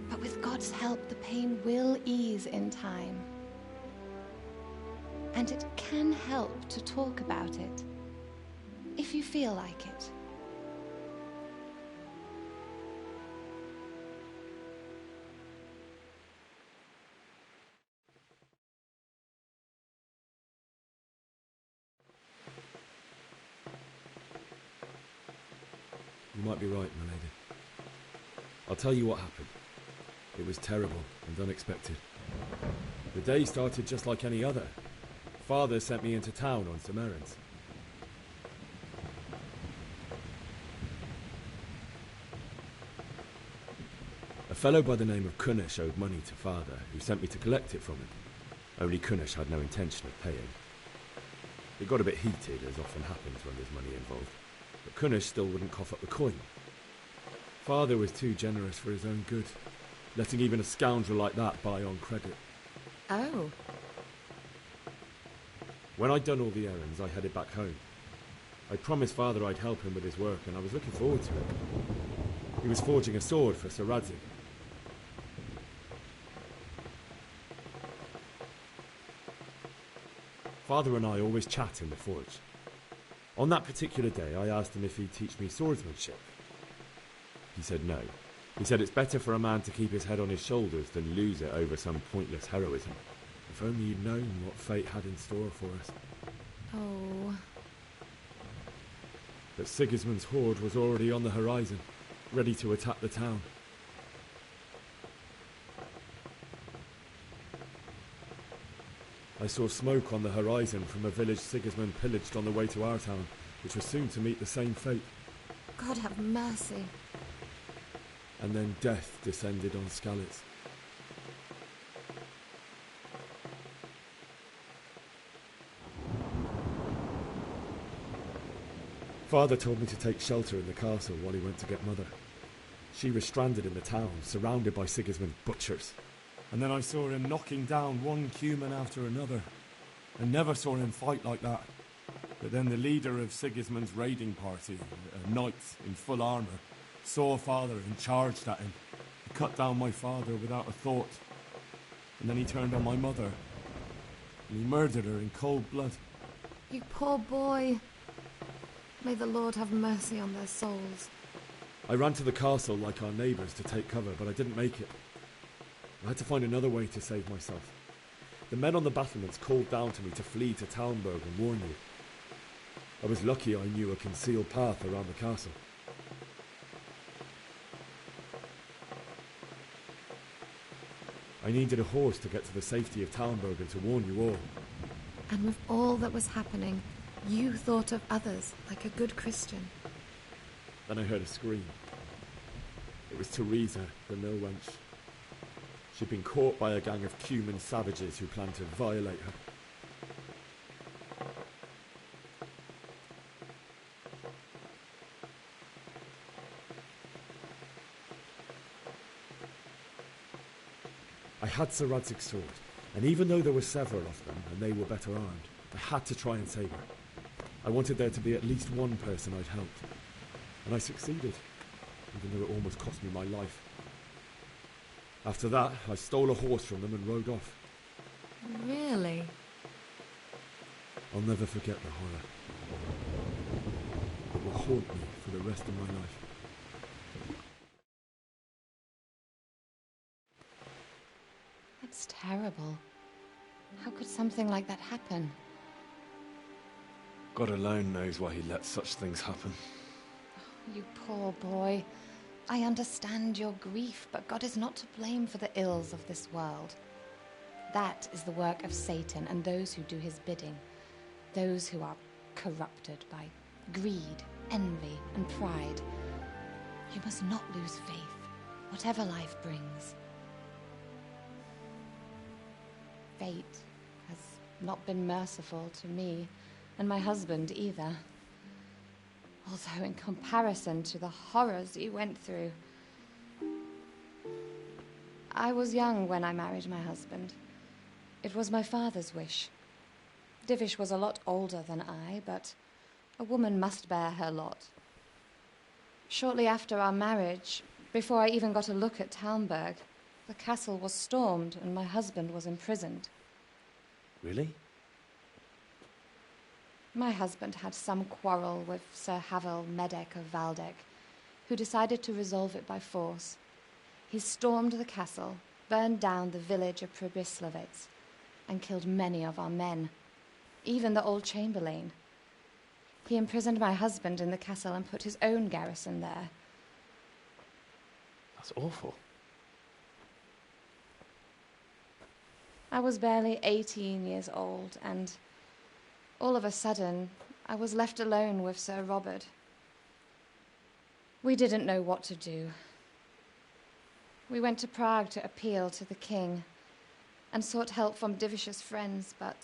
But with God's help, the pain will ease in time. And it can help to talk about it. if you feel like it. You might be right, my lady. I'll tell you what happened. It was terrible and unexpected. The day started just like any other. Father sent me into town on some errands. A fellow by the name of Kunnish owed money to Father, who sent me to collect it from him. Only Kunnish had no intention of paying. It got a bit heated, as often happens when there's money involved, but Kunnish still wouldn't cough up the coin. Father was too generous for his own good, letting even a scoundrel like that buy on credit. Oh. When I'd done all the errands, I headed back home. I promised Father I'd help him with his work, and I was looking forward to it. He was forging a sword for Sir Radzig. Father and I always chat in the forge. On that particular day, I asked him if he'd teach me swordsmanship. He said no. He said it's better for a man to keep his head on his shoulders than lose it over some pointless heroism. If only he'd known what fate had in store for us. Oh. But Sigismund's horde was already on the horizon, ready to attack the town. I saw smoke on the horizon from a village Sigismund pillaged on the way to our town, which was soon to meet the same fate. God have mercy. And then death descended on Skalitz. Father told me to take shelter in the castle while he went to get Mother. She was stranded in the town, surrounded by Sigismund's butchers. And then I saw him knocking down one Cuman after another. I never saw him fight like that. But then the leader of Sigismund's raiding party, a knight in full armour, saw Father and charged at him. He cut down my father without a thought. And then he turned on my mother. And he murdered her in cold blood. You poor boy. May the Lord have mercy on their souls. I ran to the castle like our neighbours to take cover, but I didn't make it. I had to find another way to save myself. The men on the battlements called down to me to flee to Talmberg and warn you. I was lucky I knew a concealed path around the castle. I needed a horse to get to the safety of Talmberg and to warn you all. And with all that was happening, you thought of others like a good Christian. Then I heard a scream. It was Teresa, the mill wench. She'd been caught by a gang of Cuman savages who planned to violate her. I had Sir Radzig's sword, and even though there were several of them, and they were better armed, I had to try and save her. I wanted there to be at least one person I'd helped, and I succeeded, even though it almost cost me my life. After that, I stole a horse from them and rode off. Really? I'll never forget the horror. It will haunt me for the rest of my life. That's terrible. How could something like that happen? God alone knows why he lets such things happen. You poor boy. I understand your grief, but God is not to blame for the ills of this world. That is the work of Satan and those who do his bidding. Those who are corrupted by greed, envy, and pride. You must not lose faith, whatever life brings. Fate has not been merciful to me, and my husband either. Although in comparison to the horrors you went through. I was young when I married my husband. It was my father's wish. Divish was a lot older than I, but a woman must bear her lot. Shortly after our marriage, before I even got a look at Talmberg, the castle was stormed and my husband was imprisoned. Really? My husband had some quarrel with Sir Havel Medek of Valdec, who decided to resolve it by force. He stormed the castle, burned down the village of Pribyslavitz, and killed many of our men, even the old chamberlain. He imprisoned my husband in the castle and put his own garrison there. That's awful. I was barely 18 years old, and all of a sudden, I was left alone with Sir Robert. We didn't know what to do. We went to Prague to appeal to the king and sought help from Divish's friends, but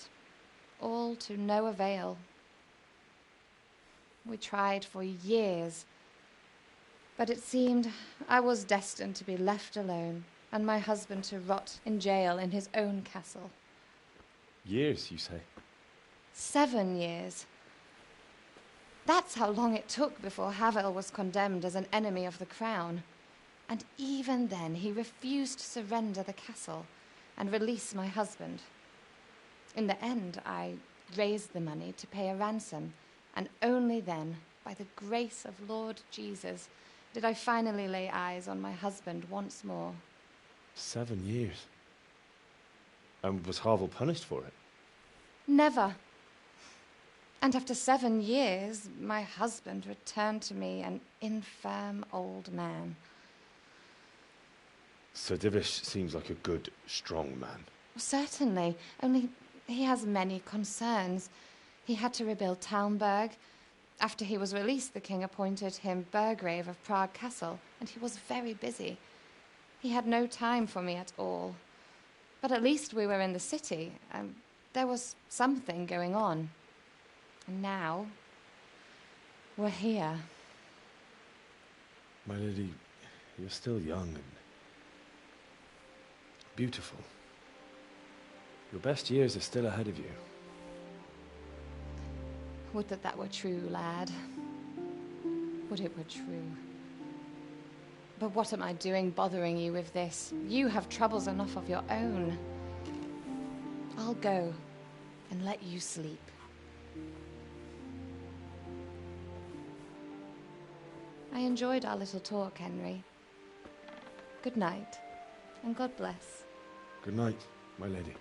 all to no avail. We tried for years, but it seemed I was destined to be left alone and my husband to rot in jail in his own castle. Years, you say? 7 years. That's how long it took before Havel was condemned as an enemy of the crown. And even then, he refused to surrender the castle and release my husband. In the end, I raised the money to pay a ransom, and only then, by the grace of Lord Jesus, did I finally lay eyes on my husband once more. 7 years. And was Havel punished for it? Never. And after 7 years, my husband returned to me an infirm old man. Sir Divish seems like a good, strong man. Certainly, only he has many concerns. He had to rebuild Talmberg. After he was released, the king appointed him Burgrave of Prague Castle, and he was very busy. He had no time for me at all. But at least we were in the city, and there was something going on. And now, we're here. My lady, you're still young and beautiful. Your best years are still ahead of you. Would that that were true, lad. Would it were true. But what am I doing bothering you with this? You have troubles enough of your own. I'll go and let you sleep. I enjoyed our little talk, Henry. Good night, and God bless. Good night, my lady.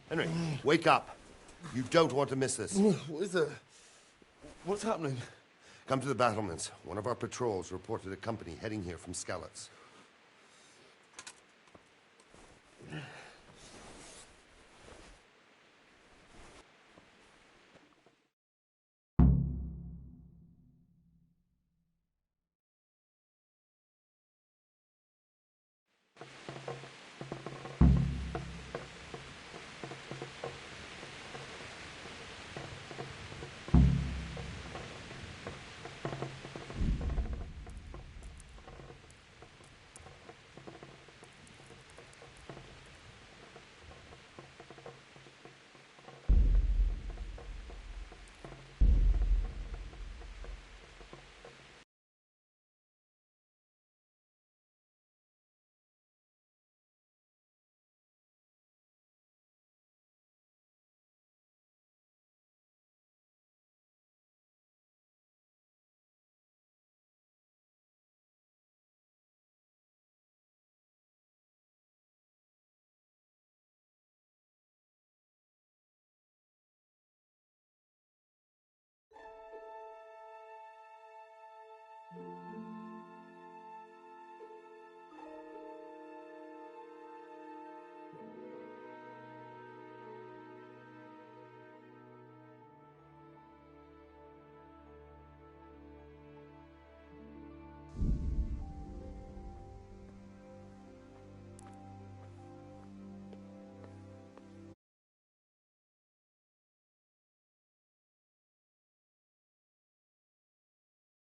Henry, wake up. You don't want to miss this. What is it? What's happening? Come to the battlements. One of our patrols reported a company heading here from Skalitz.